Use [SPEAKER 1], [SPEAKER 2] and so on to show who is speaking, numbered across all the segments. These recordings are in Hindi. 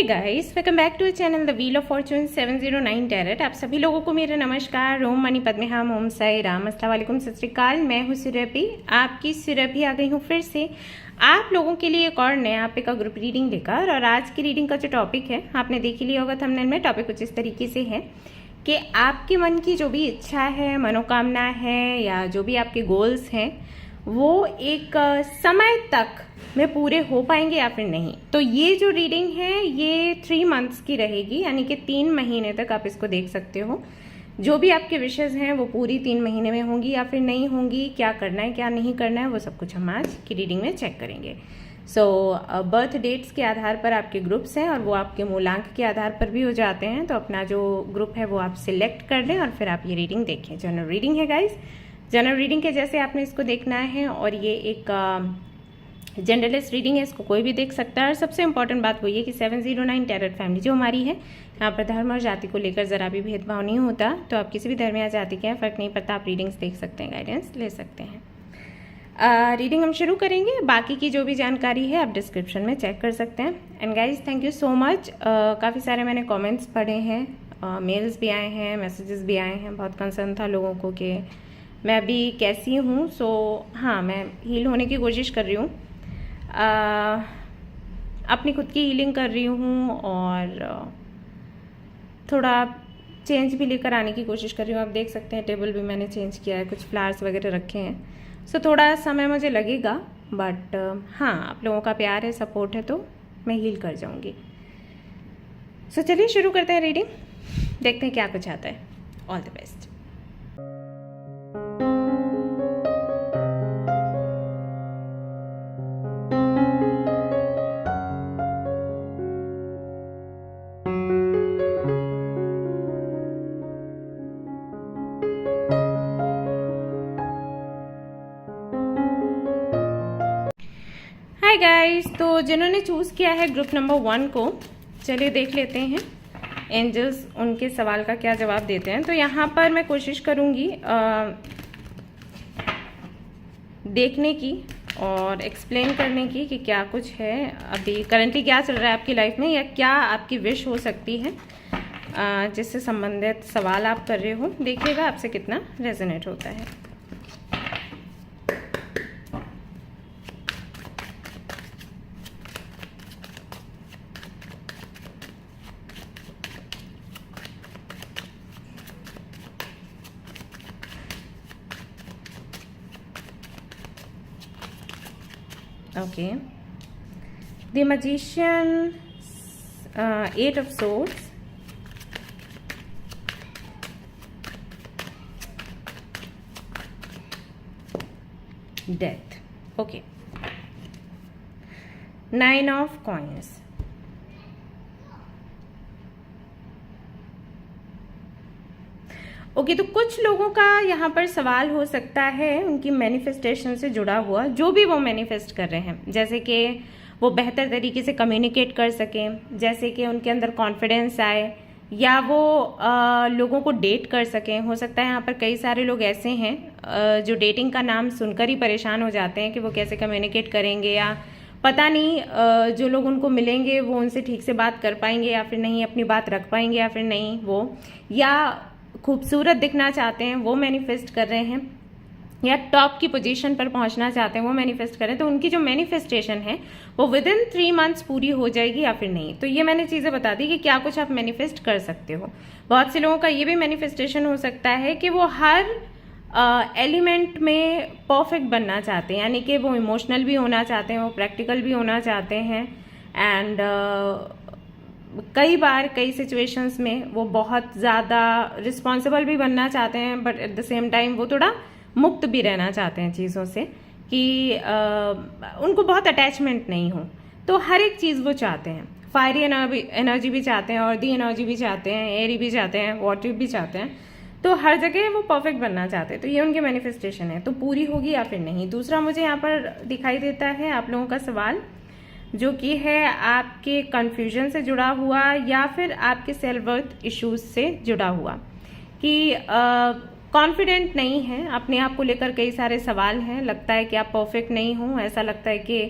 [SPEAKER 1] Guys, welcome back to channel the wheel of fortune 709 tarot. आप सभी लोगों को मेरा नमस्कार। ओम मणि पद्मे हम, ओम साई राम, अस्सलाम वालेकुम, सत श्री अकाल। मैं हूँ सुरभि, आपकी सुरभि आ गई हूँ फिर से आप लोगों के लिए एक और नया पे का ग्रुप रीडिंग लेकर। और आज की रीडिंग का जो टॉपिक है आपने देख ही लिया होगा थंबनेल में। टॉपिक कुछ इस तरीके से है कि आपके मन की जो भी इच्छा है, मनोकामना है या जो भी आपके गोल्स हैं वो एक समय तक में पूरे हो पाएंगे या फिर नहीं। तो ये जो रीडिंग है ये 3 मंथ्स की रहेगी, यानी कि 3 महीने तक आप इसको देख सकते हो। जो भी आपके विशेज़ हैं वो पूरी 3 महीने में होंगी या फिर नहीं होंगी, क्या करना है क्या नहीं करना है वो सब कुछ हम आज की रीडिंग में चेक करेंगे। बर्थ डेट्स के आधार पर आपके ग्रुप्स हैं और वो आपके मूलांक के आधार पर भी हो जाते हैं। तो अपना जो ग्रुप है वो आप सिलेक्ट कर लें और फिर आप ये रीडिंग देखें। जनरल रीडिंग है गाइज, जनरल रीडिंग के जैसे आपने इसको देखना है और ये एक जनरलिस्ट रीडिंग है, इसको कोई भी देख सकता है। और सबसे इंपॉर्टेंट बात वो ये कि 709 टैरेट फैमिली जो हमारी है, यहाँ पर धर्म और जाति को लेकर ज़रा भी भेदभाव नहीं होता। तो आप किसी भी धर्म या जाति के हैं फ़र्क नहीं पड़ता, आप रीडिंग्स देख सकते हैं, गाइडेंस ले सकते हैं। रीडिंग हम शुरू करेंगे। बाकी की जो भी जानकारी है आप डिस्क्रिप्शन में चेक कर सकते हैं। And guys thank you so much. काफ़ी सारे मैंने कॉमेंट्स पढ़े हैं, मेल्स भी आए हैं, मैसेजेस भी आए हैं। बहुत कंसर्न था लोगों को कि मैं अभी कैसी हूँ। हाँ, मैं हील होने की कोशिश कर रही हूँ, अपनी खुद की हीलिंग कर रही हूँ और थोड़ा चेंज भी लेकर आने की कोशिश कर रही हूँ। आप देख सकते हैं टेबल भी मैंने चेंज किया है, कुछ फ्लावर्स वगैरह रखे हैं। थोड़ा समय मुझे लगेगा, बट हाँ, आप लोगों का प्यार है, सपोर्ट है तो मैं हील कर जाऊँगी। चलिए शुरू करते हैं रीडिंग, देखते हैं क्या कुछ आता है। All the best. Hi guys, तो जिन्होंने चूज़ किया है ग्रुप नंबर 1 को, चलिए देख लेते हैं एंजल्स उनके सवाल का क्या जवाब देते हैं। तो यहाँ पर मैं कोशिश करूँगी देखने की और एक्सप्लेन करने की कि क्या कुछ है, अभी करंटली क्या चल रहा है आपकी लाइफ में या क्या आपकी विश हो सकती है जिससे संबंधित सवाल आप कर रहे हो। देखिएगा आपसे कितना रेजोनेट होता है। Okay, the magician, 8 of swords, death. Okay, 9 of coins, okay. तो कुछ लोगों का यहाँ पर सवाल हो सकता है उनकी मैनिफेस्टेशन से जुड़ा हुआ, जो भी वो मैनिफेस्ट कर रहे हैं, जैसे कि वो बेहतर तरीके से कम्युनिकेट कर सकें, जैसे कि उनके अंदर कॉन्फिडेंस आए, या वो लोगों को डेट कर सकें। हो सकता है यहाँ पर कई सारे लोग ऐसे हैं जो डेटिंग का नाम सुनकर ही परेशान हो जाते हैं कि वो कैसे कम्युनिकेट करेंगे, या पता नहीं जो लोग उनको मिलेंगे वो उनसे ठीक से बात कर पाएंगे या फिर नहीं, अपनी बात रख पाएंगे या फिर नहीं, वो या खूबसूरत दिखना चाहते हैं वो मैनिफेस्ट कर रहे हैं, या टॉप की पोजीशन पर पहुंचना चाहते हैं वो मैनिफेस्ट कर रहे हैं। तो उनकी जो मैनिफेस्टेशन है वो विद इन 3 मंथ्स पूरी हो जाएगी या फिर नहीं। तो ये मैंने चीज़ें बता दी कि क्या कुछ आप मैनिफेस्ट कर सकते हो। बहुत से लोगों का ये भी मैनिफेस्टेशन हो सकता है कि वो हर एलिमेंट में परफेक्ट बनना चाहते हैं, यानी कि वो इमोशनल भी होना चाहते हैं, वो प्रैक्टिकल भी होना चाहते हैं, एंड कई बार कई सिचुएशंस में वो बहुत ज़्यादा रिस्पॉन्सिबल भी बनना चाहते हैं, but at the same time वो थोड़ा मुक्त भी रहना चाहते हैं चीज़ों से, कि उनको बहुत अटैचमेंट नहीं हो। तो हर एक चीज़ वो चाहते हैं, फायरी एनर्जी भी चाहते हैं, अर्दी एनर्जी भी चाहते हैं, एयरी भी चाहते हैं, वाटर भी चाहते हैं। तो हर जगह वो परफेक्ट बनना चाहते हैं। तो ये उनके मैनिफेस्टेशन है, तो पूरी होगी या फिर नहीं। दूसरा मुझे यहाँ पर दिखाई देता है आप लोगों का सवाल जो कि है आपके कन्फ्यूजन से जुड़ा हुआ या फिर आपके सेल्फ वर्थ इश्यूज से जुड़ा हुआ, कि कॉन्फिडेंट नहीं है अपने आप को लेकर, कई सारे सवाल हैं, लगता है कि आप परफेक्ट नहीं हो, ऐसा लगता है कि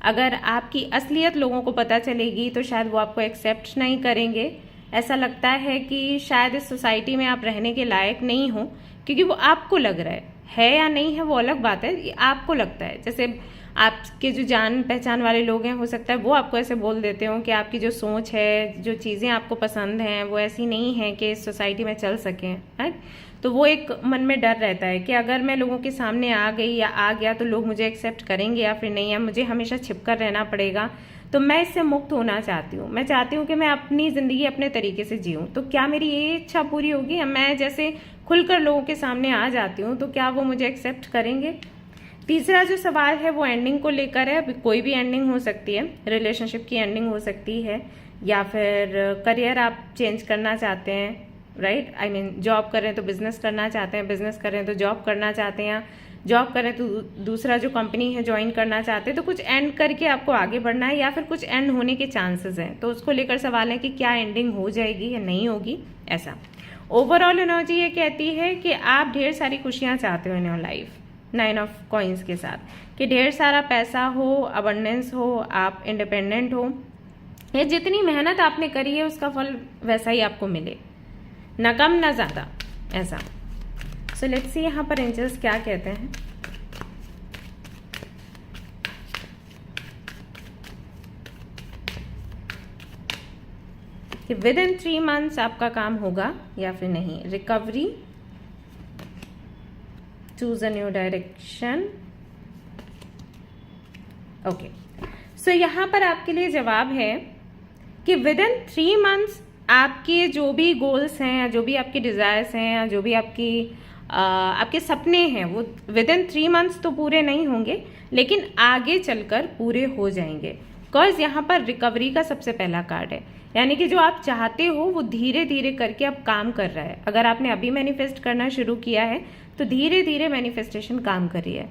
[SPEAKER 1] अगर आपकी असलियत लोगों को पता चलेगी तो शायद वो आपको एक्सेप्ट नहीं करेंगे। ऐसा लगता है कि शायद इस सोसाइटी में आप रहने के लायक नहीं हो, क्योंकि वो आपको लग रहा है या नहीं है वो अलग बात है, ये आपको लगता है। जैसे आपके जो जान पहचान वाले लोग हैं, हो सकता है वो आपको ऐसे बोल देते हो कि आपकी जो सोच है, जो चीज़ें आपको पसंद हैं वो ऐसी नहीं है कि इस सोसाइटी में चल सकें, राइट। तो वो एक मन में डर रहता है कि अगर मैं लोगों के सामने आ गई या आ गया तो लोग मुझे एक्सेप्ट करेंगे या फिर नहीं, या मुझे हमेशा छिपकर रहना पड़ेगा। तो मैं इससे मुक्त होना चाहती हूँ। मैं चाहती हूँ कि मैं अपनी ज़िंदगी अपने तरीके से जीऊँ। तो क्या मेरी ये इच्छा पूरी होगी? मैं जैसे खुलकर लोगों के सामने आ जाती हूँ तो क्या वो मुझे एक्सेप्ट करेंगे? तीसरा जो सवाल है वो एंडिंग को लेकर है। अभी कोई भी एंडिंग हो सकती है, रिलेशनशिप की एंडिंग हो सकती है, या फिर करियर आप चेंज करना चाहते हैं, राइट। आई मीन जॉब कर रहे हैं तो बिजनेस करना चाहते हैं, बिजनेस कर रहे हैं तो जॉब करना चाहते हैं, जॉब करें तो दूसरा जो कंपनी है ज्वाइन करना चाहते हैं। तो कुछ एंड करके आपको आगे बढ़ना है, या फिर कुछ एंड होने के चांसेस हैं, तो उसको लेकर सवाल है कि क्या एंडिंग हो जाएगी या नहीं होगी। ऐसा ओवरऑल एनर्जी ये कहती है कि आप ढेर सारी खुशियां चाहते हो in your life, 9 of coins के साथ, कि ढेर सारा पैसा हो, अबंडेंस हो, आप इंडिपेंडेंट हो, ये जितनी मेहनत आपने करी है उसका फल वैसा ही आपको मिले, ना कम ना ज़्यादा, ऐसा। सो लेट्स सी यहाँ पर एंजल्स क्या कहते हैं। कि विद इन 3 मंथ्स आपका काम होगा या फिर नहीं। Recovery, choose a new direction. Okay, so यहां पर आपके लिए जवाब है कि विद इन 3 मंथ्स आपके जो भी गोल्स हैं, या जो भी आपके डिजायर्स हैं, या जो भी आपके सपने हैं, वो विद इन 3 मंथ्स तो पूरे नहीं होंगे, लेकिन आगे चलकर पूरे हो जाएंगे। बिकॉज यहाँ पर रिकवरी का सबसे पहला कार्ड है, यानी कि जो आप चाहते हो वो धीरे धीरे करके अब काम कर रहा है। अगर आपने अभी मैनिफेस्ट करना शुरू किया है तो धीरे धीरे मैनिफेस्टेशन काम कर रही है।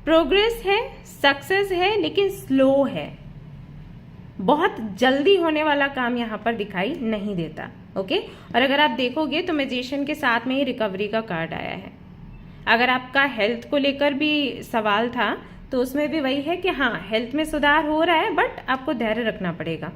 [SPEAKER 1] प्रोग्रेस है, सक्सेस है, लेकिन स्लो है, बहुत जल्दी होने वाला काम यहाँ पर दिखाई नहीं देता। ओके, और अगर आप देखोगे तो मैजिशियन के साथ में ही रिकवरी का कार्ड आया है। अगर आपका हेल्थ को लेकर भी सवाल था तो उसमें भी वही है कि हाँ, हेल्थ में सुधार हो रहा है, बट आपको धैर्य रखना पड़ेगा।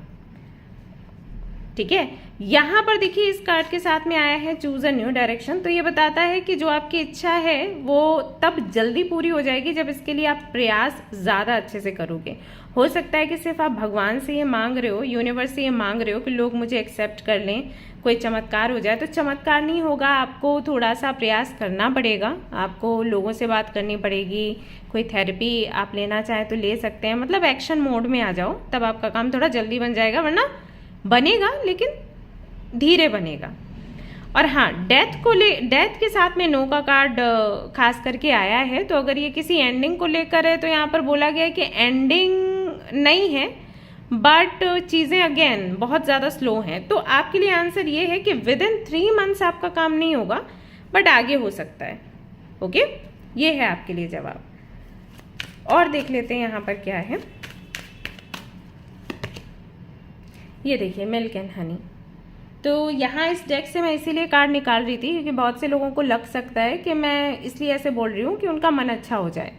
[SPEAKER 1] ठीक है, यहां पर देखिए इस कार्ड के साथ में आया है चूज अ न्यू डायरेक्शन। तो ये बताता है कि जो आपकी इच्छा है वो तब जल्दी पूरी हो जाएगी जब इसके लिए आप प्रयास ज्यादा अच्छे से करोगे। हो सकता है कि सिर्फ आप भगवान से ये मांग रहे हो, यूनिवर्स से ये मांग रहे हो कि लोग मुझे एक्सेप्ट कर लें, कोई चमत्कार हो जाए। तो चमत्कार नहीं होगा, आपको थोड़ा सा प्रयास करना पड़ेगा, आपको लोगों से बात करनी पड़ेगी, कोई थेरेपी आप लेना चाहें तो ले सकते हैं। मतलब एक्शन मोड में आ जाओ, तब आपका काम थोड़ा जल्दी बन जाएगा, वरना बनेगा लेकिन धीरे बनेगा। और हाँ, डेथ के साथ में नो का कार्ड खास करके आया है। तो अगर ये किसी एंडिंग को लेकर है तो यहाँ पर बोला गया है कि एंडिंग नहीं है, बट चीजें अगेन बहुत ज्यादा स्लो हैं। तो आपके लिए आंसर ये है कि विद इन 3 मंथ्स आपका काम नहीं होगा, बट आगे हो सकता है। ओके, ये है आपके लिए जवाब। और देख लेते हैं यहाँ पर क्या है। ये देखिए मिल्क एंड हनी। तो यहाँ इस डेक से मैं इसीलिए कार्ड निकाल रही थी क्योंकि बहुत से लोगों को लग सकता है कि मैं इसलिए ऐसे बोल रही हूँ कि उनका मन अच्छा हो जाए।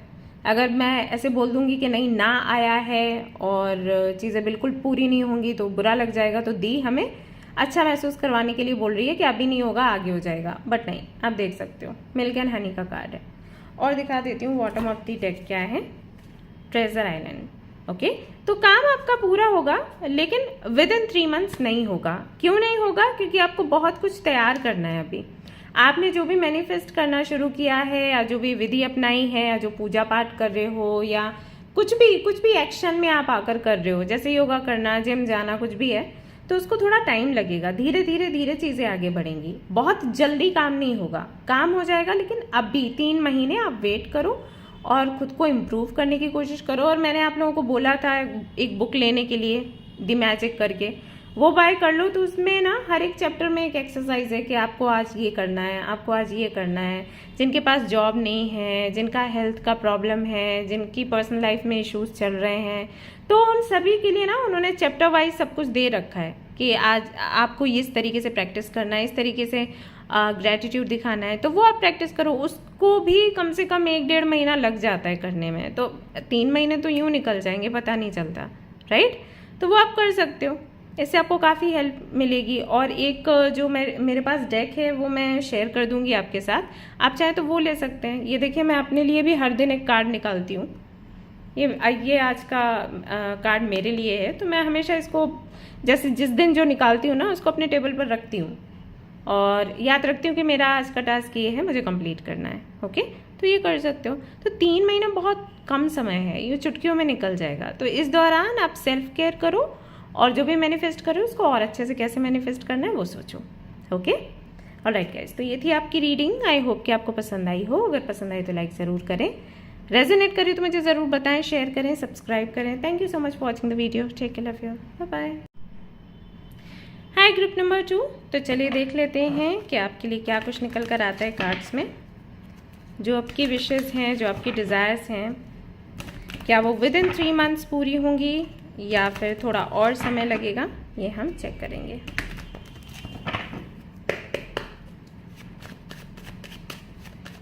[SPEAKER 1] अगर मैं ऐसे बोल दूंगी कि नहीं, ना आया है और चीज़ें बिल्कुल पूरी नहीं होंगी तो बुरा लग जाएगा। तो दी हमें अच्छा महसूस करवाने के लिए बोल रही है कि अभी नहीं होगा, आगे हो जाएगा। बट नहीं, आप देख सकते हो मिल्क एंड हनी का कार्ड है। और दिखा देती हूँ बॉटम ऑफ दी डेक क्या है। Treasure island. ओके, तो काम आपका पूरा होगा, लेकिन विद इन 3 मंथ्स नहीं होगा। क्यों नहीं होगा? क्योंकि आपको बहुत कुछ तैयार करना है। अभी आपने जो भी मैनिफेस्ट करना शुरू किया है, या जो भी विधि अपनाई है, या जो पूजा पाठ कर रहे हो, या कुछ भी एक्शन में आप आकर कर रहे हो, जैसे योगा करना, जिम जाना, कुछ भी है, तो उसको थोड़ा टाइम लगेगा। धीरे धीरे चीजें आगे बढ़ेंगी। बहुत जल्दी काम नहीं होगा, काम हो जाएगा, लेकिन अभी 3 महीने आप वेट करो और खुद को इम्प्रूव करने की कोशिश करो। और मैंने आप लोगों को बोला था एक बुक लेने के लिए, दी मैजिक करके, वो बाय कर लो। तो उसमें ना हर एक चैप्टर में एक एक्सरसाइज है कि आपको आज ये करना है, आपको आज ये करना है। जिनके पास जॉब नहीं है, जिनका हेल्थ का प्रॉब्लम है, जिनकी पर्सनल लाइफ में इश्यूज चल रहे हैं, तो उन सभी के लिए ना उन्होंने चैप्टर वाइज सब कुछ दे रखा है। कि आज आपको इस तरीके से प्रैक्टिस करना है, इस तरीके से ग्रैटिट्यूड दिखाना है, तो वो आप प्रैक्टिस करो। उसको भी कम से कम 1-1.5 महीना लग जाता है करने में, तो 3 महीने तो यूँ निकल जाएंगे, पता नहीं चलता, राइट। तो वो आप कर सकते हो, इससे आपको काफ़ी हेल्प मिलेगी। और एक जो मेरे पास डेक है वो मैं शेयर कर दूंगी आपके साथ, आप चाहे तो वो ले सकते हैं। ये देखिए, मैं अपने लिए भी हर दिन एक कार्ड निकालती हूँ। ये आज का कार्ड मेरे लिए है, तो मैं हमेशा इसको जैसे जिस दिन जो निकालती हूँ ना, उसको अपने टेबल पर रखती हूँ और याद रखती हूँ कि मेरा आज का टास्क ये है, मुझे कंप्लीट करना है। ओके, तो ये कर सकते हो। तो 3 महीना बहुत कम समय है, ये चुटकियों में निकल जाएगा। तो इस दौरान आप सेल्फ केयर करो और जो भी मैनिफेस्ट करो उसको और अच्छे से कैसे मैनिफेस्ट करना है वो सोचो। ओके, ऑलराइट गाइस, तो ये थी आपकी रीडिंग। आई होप कि आपको पसंद आई हो। अगर पसंद आई तो लाइक ज़रूर करें, रेजोनेट करें तो मुझे ज़रूर बताएं, शेयर करें, सब्सक्राइब करें। Thank you so much for watching the video. Take care, love you, bye bye. Hi group number 2, तो चलिए देख लेते हैं कि आपके लिए क्या कुछ निकल कर आता है कार्ड्स में। जो आपकी विशेज़ हैं, जो आपकी डिज़ायर्स हैं, क्या वो विद इन 3 मंथ्स पूरी होंगी या फिर थोड़ा और समय लगेगा, ये हम चेक करेंगे।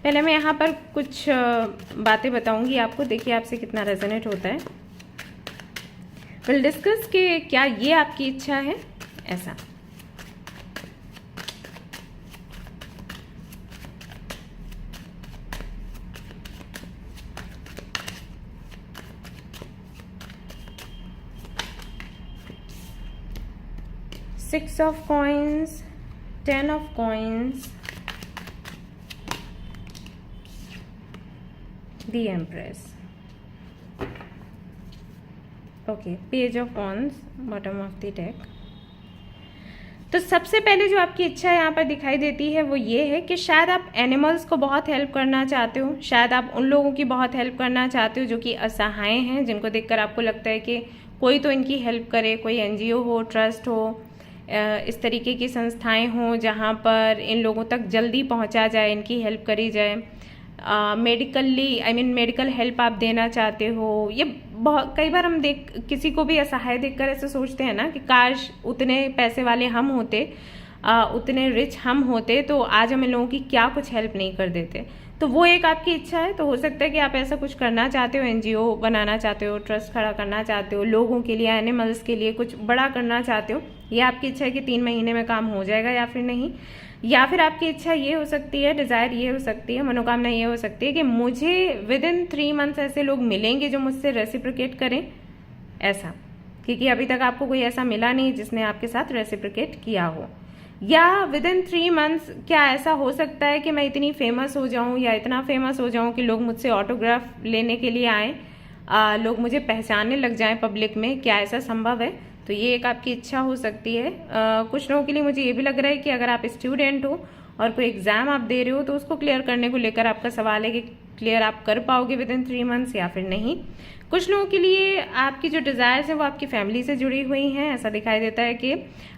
[SPEAKER 1] पहले मैं यहाँ पर कुछ बातें बताऊंगी आपको, देखिए आपसे कितना रेजोनेट होता है। विल डिस्कस कि क्या ये आपकी इच्छा है, ऐसा। Six of coins, 10 of coins, the Empress, okay, Page of Wands, bottom of the deck। तो सबसे पहले जो आपकी इच्छा यहाँ पर दिखाई देती है वो ये है कि शायद आप एनिमल्स को बहुत हेल्प करना चाहते हो, शायद आप उन लोगों की बहुत हेल्प करना चाहते हो जो कि असहाय हैं, जिनको देखकर आपको लगता है कि कोई तो इनकी हेल्प करे, कोई एनजीओ हो, ट्रस्ट हो, इस तरीके की संस्थाएं हों जहाँ पर इन लोगों तक जल्दी पहुँचा जाए, इनकी हेल्प करी जाए। मेडिकल हेल्प आप देना चाहते हो। ये बहुत कई बार हम किसी को भी असहाय देखकर ऐसे सोचते हैं ना कि काश उतने पैसे वाले हम होते, उतने रिच हम होते तो आज हम इन लोगों की क्या कुछ हेल्प नहीं कर देते। तो वो एक आपकी इच्छा है। तो हो सकता है कि आप ऐसा कुछ करना चाहते हो, एनजीओ बनाना चाहते हो, ट्रस्ट खड़ा करना चाहते हो, लोगों के लिए, एनिमल्स के लिए कुछ बड़ा करना चाहते हो। ये आपकी इच्छा है कि 3 महीने में काम हो जाएगा या फिर नहीं। या फिर आपकी इच्छा ये हो सकती है, डिज़ायर ये हो सकती है, मनोकामना ये हो सकती है कि मुझे विद इन 3 मंथ्स ऐसे लोग मिलेंगे जो मुझसे रेसिप्रोकेट करें, ऐसा। क्योंकि अभी तक आपको कोई ऐसा मिला नहीं जिसने आपके साथ रेसिप्रोकेट किया हो। या विद इन 3 मंथ्स क्या ऐसा हो सकता है कि मैं इतनी फेमस हो जाऊं या इतना फेमस हो जाऊं कि लोग मुझसे ऑटोग्राफ लेने के लिए आएँ, लोग मुझे पहचानने लग जाएं पब्लिक में। क्या ऐसा संभव है? तो ये एक आपकी इच्छा हो सकती है। कुछ लोगों के लिए मुझे ये भी लग रहा है कि अगर आप स्टूडेंट हो और कोई एग्जाम आप दे रहे हो तो उसको क्लियर करने को लेकर आपका सवाल है कि क्लियर आप कर पाओगे विद इन 3 मंथ्स या फिर नहीं। कुछ लोगों के लिए आपकी जो डिज़ायर्स हैं वो आपकी फैमिली से जुड़ी हुई हैं। ऐसा दिखाई देता है कि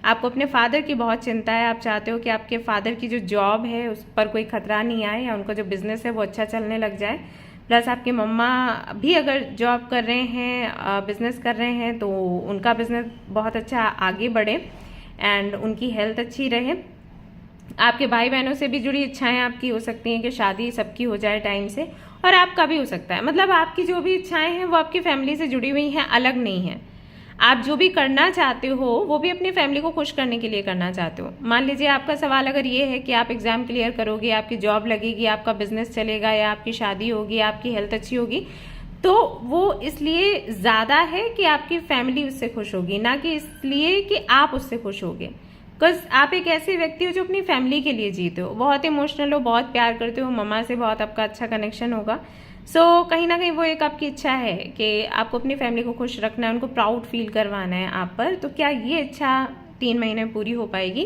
[SPEAKER 1] आपको अपने फादर की बहुत चिंता है, आप चाहते हो कि आपके फादर की जो जॉब है उस पर कोई खतरा नहीं आए या उनका जो बिजनेस है वो अच्छा चलने लग जाए। प्लस आपके मम्मा भी अगर जॉब कर रहे हैं, बिजनेस कर रहे हैं, तो उनका बिजनेस बहुत अच्छा आगे बढ़े एंड उनकी हेल्थ अच्छी रहे। आपके भाई बहनों से भी जुड़ी इच्छाएं आपकी हो सकती हैं कि शादी सबकी हो जाए टाइम से, और आपका भी हो सकता है। मतलब आपकी जो भी इच्छाएं हैं वो आपकी फैमिली से जुड़ी हुई हैं, अलग नहीं है। आप जो भी करना चाहते हो वो भी अपनी फैमिली को खुश करने के लिए करना चाहते हो। मान लीजिए आपका सवाल अगर ये है कि आप एग्जाम क्लियर करोगे, आपकी जॉब लगेगी, आपका बिजनेस चलेगा, या आपकी शादी होगी, आपकी हेल्थ अच्छी होगी, तो वो इसलिए ज़्यादा है कि आपकी फैमिली उससे खुश होगी, ना कि इसलिए कि आप उससे खुश होगे। बिकॉज आप एक ऐसे व्यक्ति हो जो अपनी फैमिली के लिए जीते हो, बहुत इमोशनल हो, बहुत प्यार करते हो, मम्मा से बहुत आपका अच्छा कनेक्शन होगा। सो कहीं ना कहीं वो एक आपकी इच्छा है कि आपको अपनी फैमिली को खुश रखना है, उनको प्राउड फील करवाना है आप पर। तो क्या ये इच्छा 3 महीने में पूरी हो पाएगी?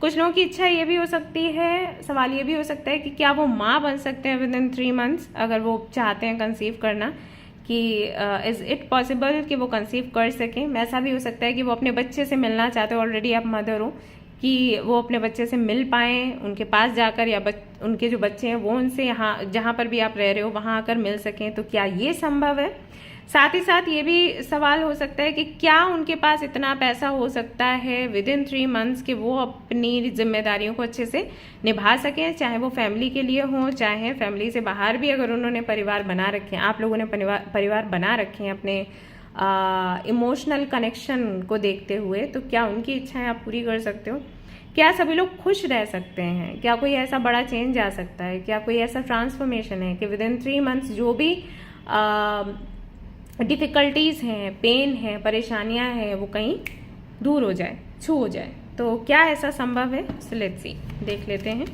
[SPEAKER 1] कुछ लोगों की इच्छा ये भी हो सकती है, सवाल ये भी हो सकता है कि क्या वो माँ बन सकते हैं विद इन 3 मंथ्स, अगर वो चाहते हैं कंसीव करना, कि इज़ इट पॉसिबल कि वो कंसीव कर सकें। ऐसा भी हो सकता है कि वो अपने बच्चे से मिलना चाहते हो, ऑलरेडी आप मदर हो, कि वो अपने बच्चे से मिल पाएँ, उनके पास जाकर, या उनके जो बच्चे हैं वो उनसे यहाँ जहाँ पर भी आप रह रहे हो वहाँ आकर मिल सकें। तो क्या ये संभव है? साथ ही साथ ये भी सवाल हो सकता है कि क्या उनके पास इतना पैसा हो सकता है विद इन 3 मंथ्स कि वो अपनी जिम्मेदारियों को अच्छे से निभा सकें, चाहे वो फैमिली के लिए हो, चाहे फैमिली से बाहर भी अगर उन्होंने परिवार बना रखे हैं, आप लोगों ने परिवार बना रखे हैं अपने इमोशनल कनेक्शन को देखते हुए, तो क्या उनकी इच्छाएं आप पूरी कर सकते हो? क्या सभी लोग खुश रह सकते हैं? क्या कोई ऐसा बड़ा चेंज आ सकता है? क्या कोई ऐसा ट्रांसफॉर्मेशन है कि विद इन 3 मंथ्स जो भी डिफ़िकल्टीज़ हैं, पेन है, परेशानियां हैं, वो कहीं दूर हो जाए, छू हो जाए? तो क्या ऐसा संभव है? सो लेट्स सी, देख लेते हैं।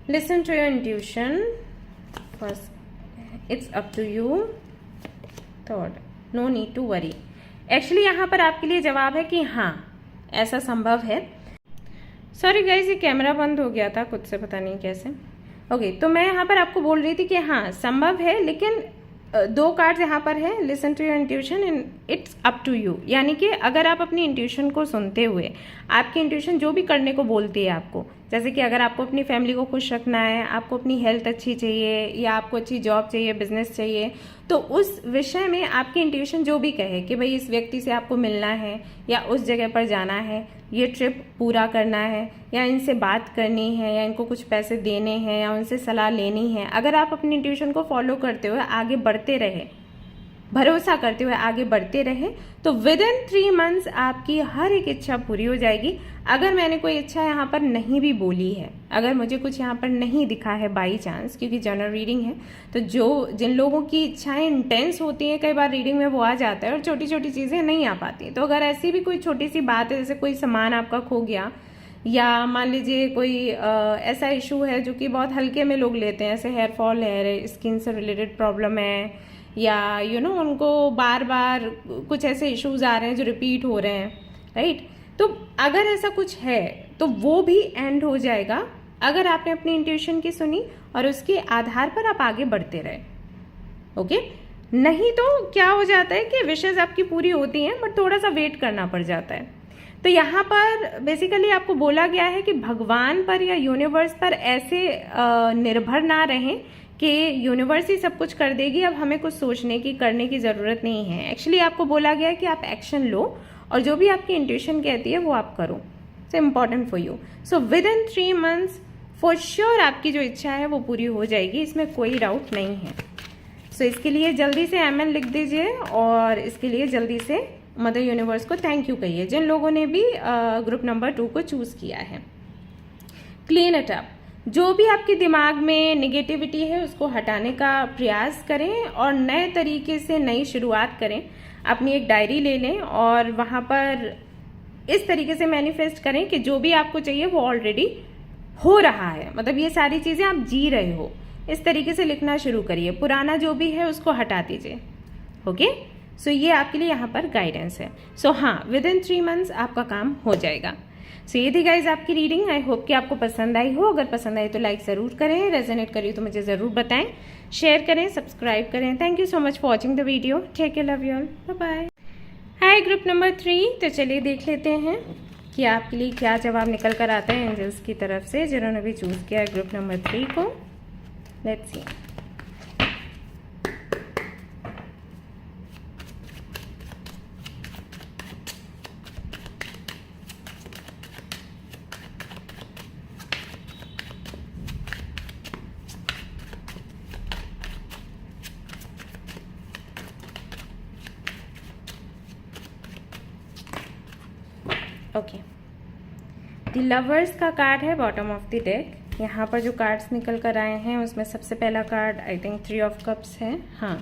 [SPEAKER 1] Listen to your intuition. First, it's up to you. Third, no need to worry. Actually यहाँ पर आपके लिए जवाब है कि हाँ, ऐसा संभव है। सॉरी गाइज, ये कैमरा बंद हो गया था खुद से, पता नहीं कैसे। ओके, तो मैं यहाँ पर आपको बोल रही थी कि हाँ संभव है, लेकिन 2 कार्ड्स यहाँ पर है। Listen to your intuition and it's up to you. यानी कि अगर आप अपनी इंट्यूशन को सुनते हुए, आपकी इंट्यूशन जो भी करने को बोलती है आपको, जैसे कि अगर आपको अपनी फैमिली को खुश रखना है, आपको अपनी हेल्थ अच्छी चाहिए, या आपको अच्छी जॉब चाहिए, बिजनेस चाहिए, तो उस विषय में आपकी इंट्यूशन जो भी कहे कि भाई इस व्यक्ति से आपको मिलना है, या उस जगह पर जाना है, ये ट्रिप पूरा करना है, या इनसे बात करनी है, या इनको कुछ पैसे देने हैं, या उनसे सलाह लेनी है, अगर आप अपनी इंट्यूशन को फॉलो करते हुए आगे बढ़ते रहे, भरोसा करते हुए आगे बढ़ते रहे, तो विद इन 3 मंथ्स आपकी हर एक इच्छा पूरी हो जाएगी। अगर मैंने कोई इच्छा यहाँ पर नहीं भी बोली है, अगर मुझे कुछ यहाँ पर नहीं दिखा है बाई चांस, क्योंकि जनरल रीडिंग है, तो जिन लोगों की इच्छाएं इंटेंस होती हैं, कई बार रीडिंग में वो आ जाता है और छोटी छोटी चीज़ें नहीं आ पाती। तो अगर ऐसी भी कोई छोटी सी बात है, जैसे कोई सामान आपका खो गया, या मान लीजिए कोई ऐसा इशू है जो कि बहुत हल्के में लोग लेते हैं, ऐसे हेयर फॉल है, स्किन से रिलेटेड प्रॉब्लम है, या उनको बार बार कुछ ऐसे इश्यूज आ रहे हैं जो रिपीट हो रहे हैं, राइट? तो अगर ऐसा कुछ है तो वो भी एंड हो जाएगा अगर आपने अपनी इंट्यूशन की सुनी और उसके आधार पर आप आगे बढ़ते रहे। ओके, नहीं तो क्या हो जाता है कि विशेष आपकी पूरी होती हैं, बट थोड़ा सा वेट करना पड़ जाता है। तो यहाँ पर बेसिकली आपको बोला गया है कि भगवान पर या यूनिवर्स पर ऐसे निर्भर ना रहें कि यूनिवर्स ही सब कुछ कर देगी, अब हमें कुछ सोचने की, करने की ज़रूरत नहीं है। एक्चुअली आपको बोला गया है कि आप एक्शन लो और जो भी आपकी इंट्यूशन कहती है वो आप करो। It's important for you. So with in 3 months for sure आपकी जो इच्छा है वो पूरी हो जाएगी, इसमें कोई डाउट नहीं है। सो इसके लिए जल्दी से MN लिख दीजिए और इसके लिए जल्दी से मदर यूनिवर्स को थैंक यू कहिए, जिन लोगों ने भी ग्रुप नंबर 2 को चूज़ किया है। Clean it up. जो भी आपके दिमाग में नेगेटिविटी है उसको हटाने का प्रयास करें और नए तरीके से नई शुरुआत करें। अपनी एक डायरी ले लें और वहाँ पर इस तरीके से मैनिफेस्ट करें कि जो भी आपको चाहिए वो ऑलरेडी हो रहा है, मतलब ये सारी चीज़ें आप जी रहे हो। इस तरीके से लिखना शुरू करिए, पुराना जो भी है उसको हटा दीजिए। ओके, सो ये आपके लिए यहाँ पर गाइडेंस है। सो हाँ, विद इन 3 मंथ्स आपका काम हो जाएगा। सो ये थी गाइज आपकी रीडिंग। आई होप कि आपको पसंद आई हो। अगर पसंद आई तो लाइक ज़रूर करें, रेजोनेट करिए तो मुझे ज़रूर बताएं, शेयर करें, सब्सक्राइब करें। Thank you so much for watching the video. Take care, love you all, bye bye. Hi group number 3, तो चलिए देख लेते हैं कि आपके लिए क्या जवाब निकल कर आता है एंजल्स की तरफ से, जिन्होंने भी चूज़ किया है ग्रुप नंबर 3 को। Let's see. Okay, the lovers का कार्ड है बॉटम ऑफ द डेक। यहाँ पर जो कार्ड्स निकल कर आए हैं उसमें सबसे पहला card I think 3 of cups है, हाँ,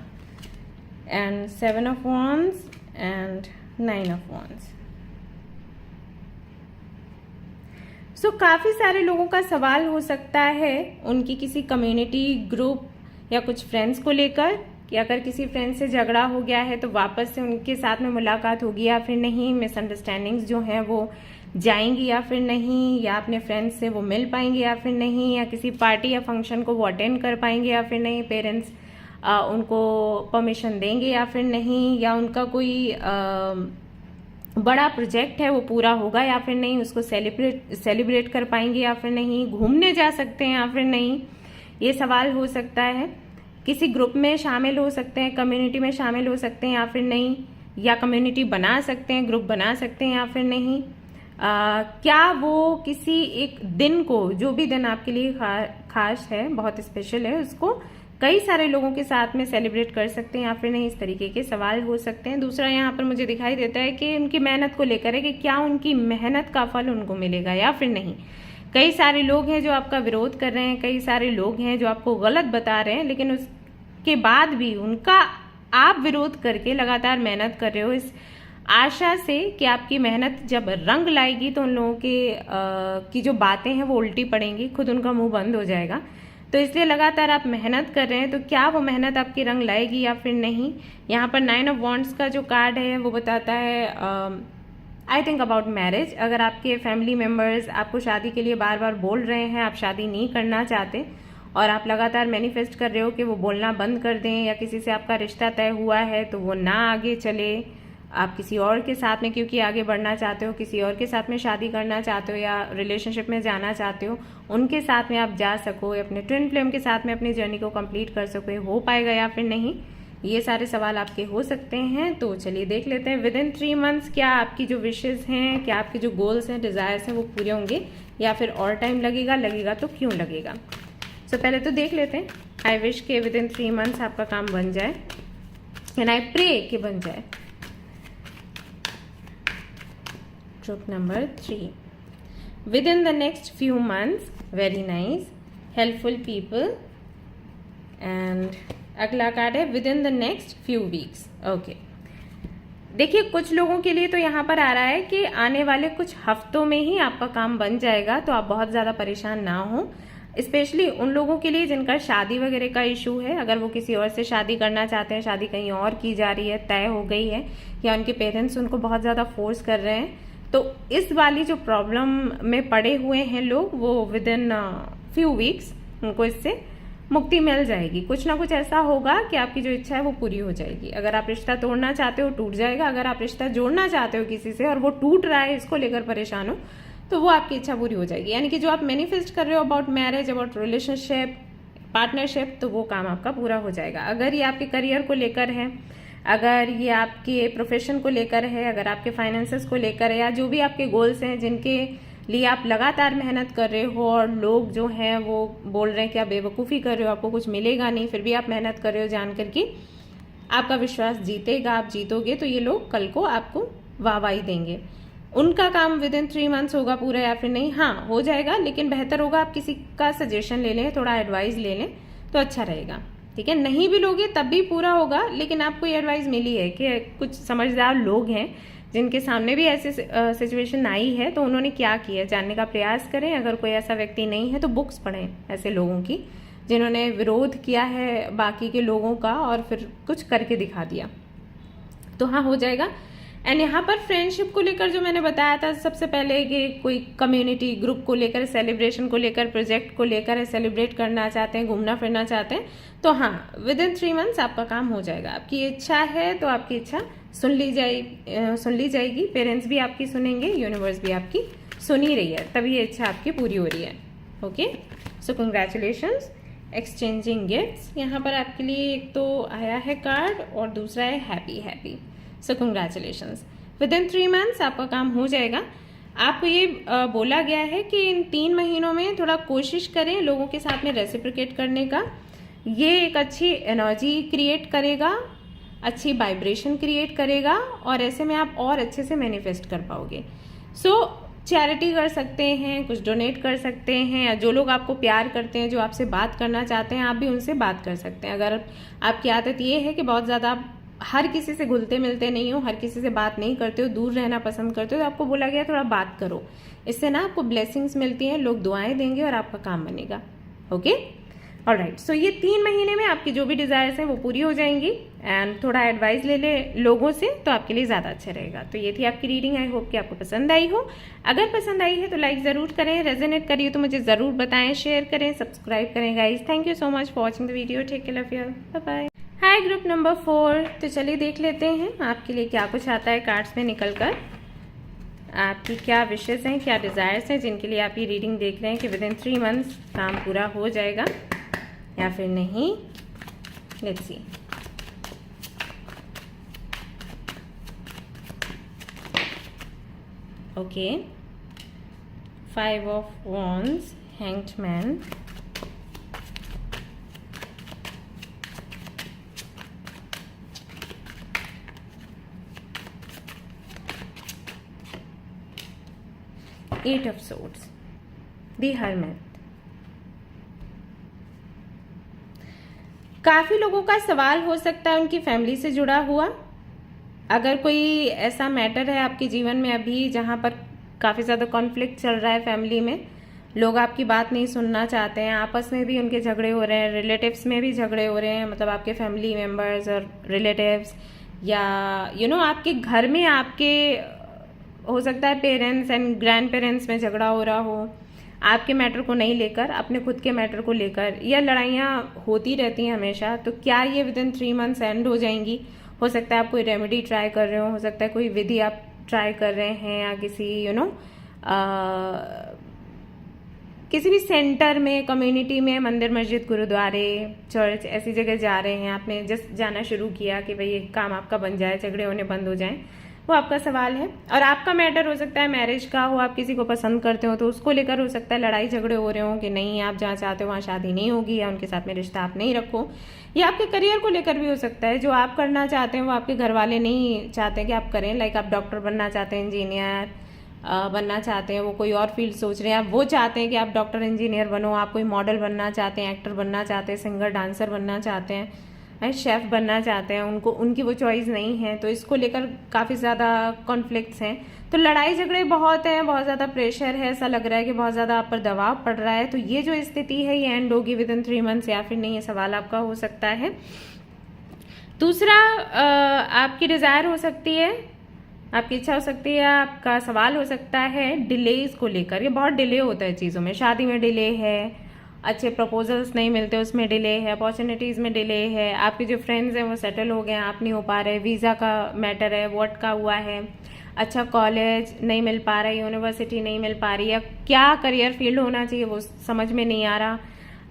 [SPEAKER 1] and 7 of wands and 9 of wands. So काफ़ी सारे लोगों का सवाल हो सकता है उनकी किसी कम्युनिटी, ग्रुप या कुछ फ्रेंड्स को लेकर कि अगर किसी फ्रेंड से झगड़ा हो गया है तो वापस से उनके साथ में मुलाकात होगी या फिर नहीं, मिसअंडरस्टैंडिंग्स जो हैं वो जाएंगी या फिर नहीं, या अपने फ्रेंड्स से वो मिल पाएंगे या फिर नहीं, या किसी पार्टी या फंक्शन को वो अटेंड कर पाएंगे या फिर नहीं, पेरेंट्स उनको परमिशन देंगे या फिर नहीं, या उनका कोई बड़ा प्रोजेक्ट है वो पूरा होगा या फिर नहीं, उसको सेलिब्रेट कर पाएंगे या फिर नहीं, घूमने जा सकते हैं या फिर नहीं, ये सवाल हो सकता है। किसी ग्रुप में शामिल हो सकते हैं, कम्युनिटी में शामिल हो सकते हैं या फिर नहीं, या कम्युनिटी बना सकते हैं, ग्रुप बना सकते हैं या फिर नहीं। क्या वो किसी एक दिन को, जो भी दिन आपके लिए खास है, बहुत स्पेशल है, उसको कई सारे लोगों के साथ में सेलिब्रेट कर सकते हैं या फिर नहीं, इस तरीके के सवाल हो सकते हैं। दूसरा यहाँ पर मुझे दिखाई देता है कि उनकी मेहनत को लेकर है कि क्या उनकी मेहनत का फल उनको मिलेगा या फिर नहीं। कई सारे लोग हैं जो आपका विरोध कर रहे हैं, कई सारे लोग हैं जो आपको गलत बता रहे हैं, लेकिन उसके बाद भी उनका आप विरोध करके लगातार मेहनत कर रहे हो इस आशा से कि आपकी मेहनत जब रंग लाएगी तो उन लोगों के की जो बातें हैं वो उल्टी पड़ेंगी, खुद उनका मुंह बंद हो जाएगा। तो इसलिए लगातार आप मेहनत कर रहे हैं, तो क्या वो मेहनत आपकी रंग लाएगी या फिर नहीं। यहाँ पर 9 ऑफ वॉन्ड्स का जो कार्ड है वो बताता है आई थिंक अबाउट मैरिज। अगर आपके फैमिली मेम्बर्स आपको शादी के लिए बार बार बोल रहे हैं, आप शादी नहीं करना चाहते और आप लगातार मैनिफेस्ट कर रहे हो कि वो बोलना बंद कर दें, या किसी से आपका रिश्ता तय हुआ है तो वो ना आगे चले, आप किसी और के साथ में क्योंकि आगे बढ़ना चाहते हो, किसी और के साथ में शादी करना चाहते हो या रिलेशनशिप में जाना चाहते हो, उनके साथ में आप जा सको, अपने ट्विन फ्लेम के साथ में अपनी जर्नी को कंप्लीट कर सको, हो पाएगा या फिर नहीं, ये सारे सवाल आपके हो सकते हैं। तो चलिए देख लेते हैं विद इन 3 मंथ्स क्या आपकी जो विशेज हैं, क्या आपके जो गोल्स हैं, डिजायर्स हैं वो पूरे होंगे या फिर और टाइम लगेगा तो क्यों लगेगा। सो पहले तो देख लेते हैं। आई विश के विद इन 3 मंथ्स आपका काम बन जाए, एंड आई प्रे कि बन जाए। Group number 3, within the next few months, very nice, helpful people, and अगला कार्ड है with in the next few weeks. Okay, देखिए कुछ लोगों के लिए तो यहाँ पर आ रहा है कि आने वाले कुछ हफ्तों में ही आपका काम बन जाएगा, तो आप बहुत ज्यादा परेशान ना हो। स्पेशली उन लोगों के लिए जिनका शादी वगैरह का इशू है, अगर वो किसी और से शादी करना चाहते हैं, शादी कहीं और की जा रही है, तय हो गई है, या उनके पेरेंट्स उनको बहुत ज्यादा फोर्स कर रहे हैं, तो इस वाली जो प्रॉब्लम में पड़े हुए हैं लोग, वो विद इन फ्यू वीक्स उनको इससे मुक्ति मिल जाएगी। कुछ ना कुछ ऐसा होगा कि आपकी जो इच्छा है वो पूरी हो जाएगी। अगर आप रिश्ता तोड़ना चाहते हो टूट जाएगा, अगर आप रिश्ता जोड़ना चाहते हो किसी से और वो टूट रहा है, इसको लेकर परेशान हो, तो वो आपकी इच्छा पूरी हो जाएगी। यानी कि जो आप मैनिफेस्ट कर रहे हो about marriage, about relationship, partnership, तो वो काम आपका पूरा हो जाएगा। अगर ये आपके करियर को लेकर है, अगर ये आपके प्रोफेशन को लेकर है, अगर आपके फाइनेंसेस को लेकर है, या जो भी आपके गोल्स हैं जिनके लिए आप लगातार मेहनत कर रहे हो और लोग जो हैं वो बोल रहे हैं कि आप बेवकूफ़ी कर रहे हो, आपको कुछ मिलेगा नहीं, फिर भी आप मेहनत कर रहे हो जान करके आपका विश्वास जीतेगा, आप जीतोगे, तो ये लोग कल को आपको वाहवाही देंगे। उनका काम विद इन 3 मंथ्स होगा पूरा या फिर नहीं, हाँ हो जाएगा, लेकिन बेहतर होगा आप किसी का सजेशन ले लें, थोड़ा एडवाइस ले लें तो अच्छा रहेगा। ठीक है, नहीं भी लोगे तब भी पूरा होगा, लेकिन आपको ये एडवाइस मिली है कि कुछ समझदार लोग हैं जिनके सामने भी ऐसी सिचुएशन आई है, तो उन्होंने क्या किया जानने का प्रयास करें। अगर कोई ऐसा व्यक्ति नहीं है तो बुक्स पढ़ें ऐसे लोगों की जिन्होंने विरोध किया है बाकी के लोगों का और फिर कुछ करके दिखा दिया, तो हाँ हो जाएगा। एंड यहाँ पर फ्रेंडशिप को लेकर जो मैंने बताया था सबसे पहले कि कोई कम्युनिटी ग्रुप को लेकर, सेलिब्रेशन को लेकर, प्रोजेक्ट को लेकर सेलिब्रेट करना चाहते हैं, घूमना फिरना चाहते हैं, तो हाँ विद इन 3 मंथ्स आपका काम हो जाएगा। आपकी इच्छा है तो आपकी इच्छा सुन ली जाएगी, पेरेंट्स भी आपकी सुनेंगे, यूनिवर्स भी आपकी सुन ही रही है, तभी ये इच्छा आपकी पूरी हो रही है। ओके, सो कंग्रेचुलेशंस, एक्सचेंजिंग गिफ्ट्स। यहाँ पर आपके लिए एक तो आया है कार्ड और दूसरा है happy happy. So congratulations, with in 3 months आपका काम हो जाएगा। आपको ये बोला गया है कि इन 3 महीनों में थोड़ा कोशिश करें लोगों के साथ में रेसिप्रोकेट करने का, ये एक अच्छी एनर्जी क्रिएट करेगा, अच्छी वाइब्रेशन क्रिएट करेगा, और ऐसे में आप और अच्छे से मैनिफेस्ट कर पाओगे। सो चैरिटी कर सकते हैं, कुछ डोनेट कर सकते हैं, या जो लोग आपको प्यार करते हैं, जो आपसे बात करना चाहते हैं, आप भी उनसे बात कर सकते हैं। अगर आपकी आदत ये है कि बहुत ज़्यादा आप हर किसी से घुलते मिलते नहीं हो, हर किसी से बात नहीं करते हो, दूर रहना पसंद करते हो, तो आपको बोला गया थोड़ा बात करो, इससे ना आपको ब्लेसिंग्स मिलती हैं, लोग दुआएं देंगे और आपका काम बनेगा। ओके, ऑलराइट, सो ये 3 महीने में आपकी जो भी डिजायर्स हैं वो पूरी हो जाएंगी, एंड थोड़ा एडवाइस ले ले लोगों से तो आपके लिए ज़्यादा अच्छा रहेगा। तो ये थी आपकी रीडिंग, आई होप कि आपको पसंद आई हो। अगर पसंद आई है तो लाइक ज़रूर करें, रेजोनेट करिए तो मुझे ज़रूर बताएं, शेयर करें, सब्सक्राइब करें guys. Thank you so much for watching the video, take care, love you, bye bye. Hi group number 4, तो चलिए देख लेते हैं आपके लिए क्या कुछ आता है कार्ड्स में निकल कर। आपकी क्या विशेष हैं, क्या डिज़ायर्स हैं जिनके लिए आप ये रीडिंग देख रहे हैं कि विद इन 3 मंथ्स काम पूरा हो जाएगा या फिर नहीं। Let's see. Okay, 5 of wands, hanged man, eight of swords, the hermit. काफी लोगों का सवाल हो सकता है उनकी फैमिली से जुड़ा हुआ। अगर कोई ऐसा मैटर है आपके जीवन में अभी जहां पर काफी ज्यादा कॉन्फ्लिक्ट चल रहा है फैमिली में, लोग आपकी बात नहीं सुनना चाहते हैं, आपस में भी उनके झगड़े हो रहे हैं, रिलेटिव्स में भी झगड़े हो रहे हैं, मतलब आपके फैमिली मेंबर्स और रिलेटिव्स, या आपके घर में आपके हो सकता है पेरेंट्स एंड ग्रैंड पेरेंट्स में झगड़ा हो रहा हो, आपके मैटर को नहीं लेकर अपने खुद के मैटर को लेकर, या लड़ाइयाँ होती रहती हैं हमेशा। तो क्या ये विद इन 3 मंथ्स एंड हो जाएंगी? हो सकता है आप कोई रेमेडी ट्राई कर रहे हो सकता है कोई विधि आप ट्राई कर रहे हैं, या किसी किसी भी सेंटर में, कम्युनिटी में, मंदिर, मस्जिद, गुरुद्वारे, चर्च, ऐसी जगह जा रहे हैं, आपने जस्ट जाना शुरू किया कि भाई ये काम आपका बन जाए, झगड़े होने बंद हो जाएं, वो आपका सवाल है। और आपका मैटर हो सकता है मैरिज का हो, आप किसी को पसंद करते हो तो उसको लेकर हो सकता है लड़ाई झगड़े हो रहे हो कि नहीं, आप जहाँ चाहते हो वहाँ शादी नहीं होगी, या उनके साथ में रिश्ता आप नहीं रखो। या आपके करियर को लेकर भी हो सकता है, जो आप करना चाहते हैं वो आपके घर वाले नहीं चाहते कि आप करें। लाइक आप डॉक्टर बनना चाहते हैं, इंजीनियर बनना चाहते हैं, वो कोई और फील्ड सोच रहे हैं, वो चाहते हैं कि आप डॉक्टर इंजीनियर बनो, आप कोई मॉडल बनना चाहते हैं, एक्टर बनना चाहते हैं, सिंगर डांसर बनना चाहते हैं, शेफ बनना चाहते हैं, उनको उनकी वो चॉइस नहीं है, तो इसको लेकर काफ़ी ज़्यादा कॉन्फ्लिक्ट्स हैं। तो लड़ाई झगड़े बहुत हैं, बहुत ज़्यादा प्रेशर है, ऐसा लग रहा है कि बहुत ज़्यादा आप पर दबाव पड़ रहा है। तो ये जो स्थिति है ये एंड होगी विद इन 3 मंथ्स या फिर नहीं, ये सवाल आपका हो सकता है। दूसरा, आपकी डिज़ायर हो सकती है, आपकी इच्छा हो सकती है, आपका सवाल हो सकता है डिलेज को लेकर। ये बहुत डिले होता है चीज़ों में, शादी में डिले है, अच्छे प्रपोजल्स नहीं मिलते उसमें डिले है, अपॉर्चुनिटीज़ में डिले है, आपके जो फ्रेंड्स हैं वो सेटल हो गए हैं, आप नहीं हो पा रहे, वीज़ा का मैटर है, वो अटका हुआ है, अच्छा कॉलेज नहीं मिल पा रहा है, यूनिवर्सिटी नहीं मिल पा रही है, क्या करियर फील्ड होना चाहिए वो समझ में नहीं आ रहा,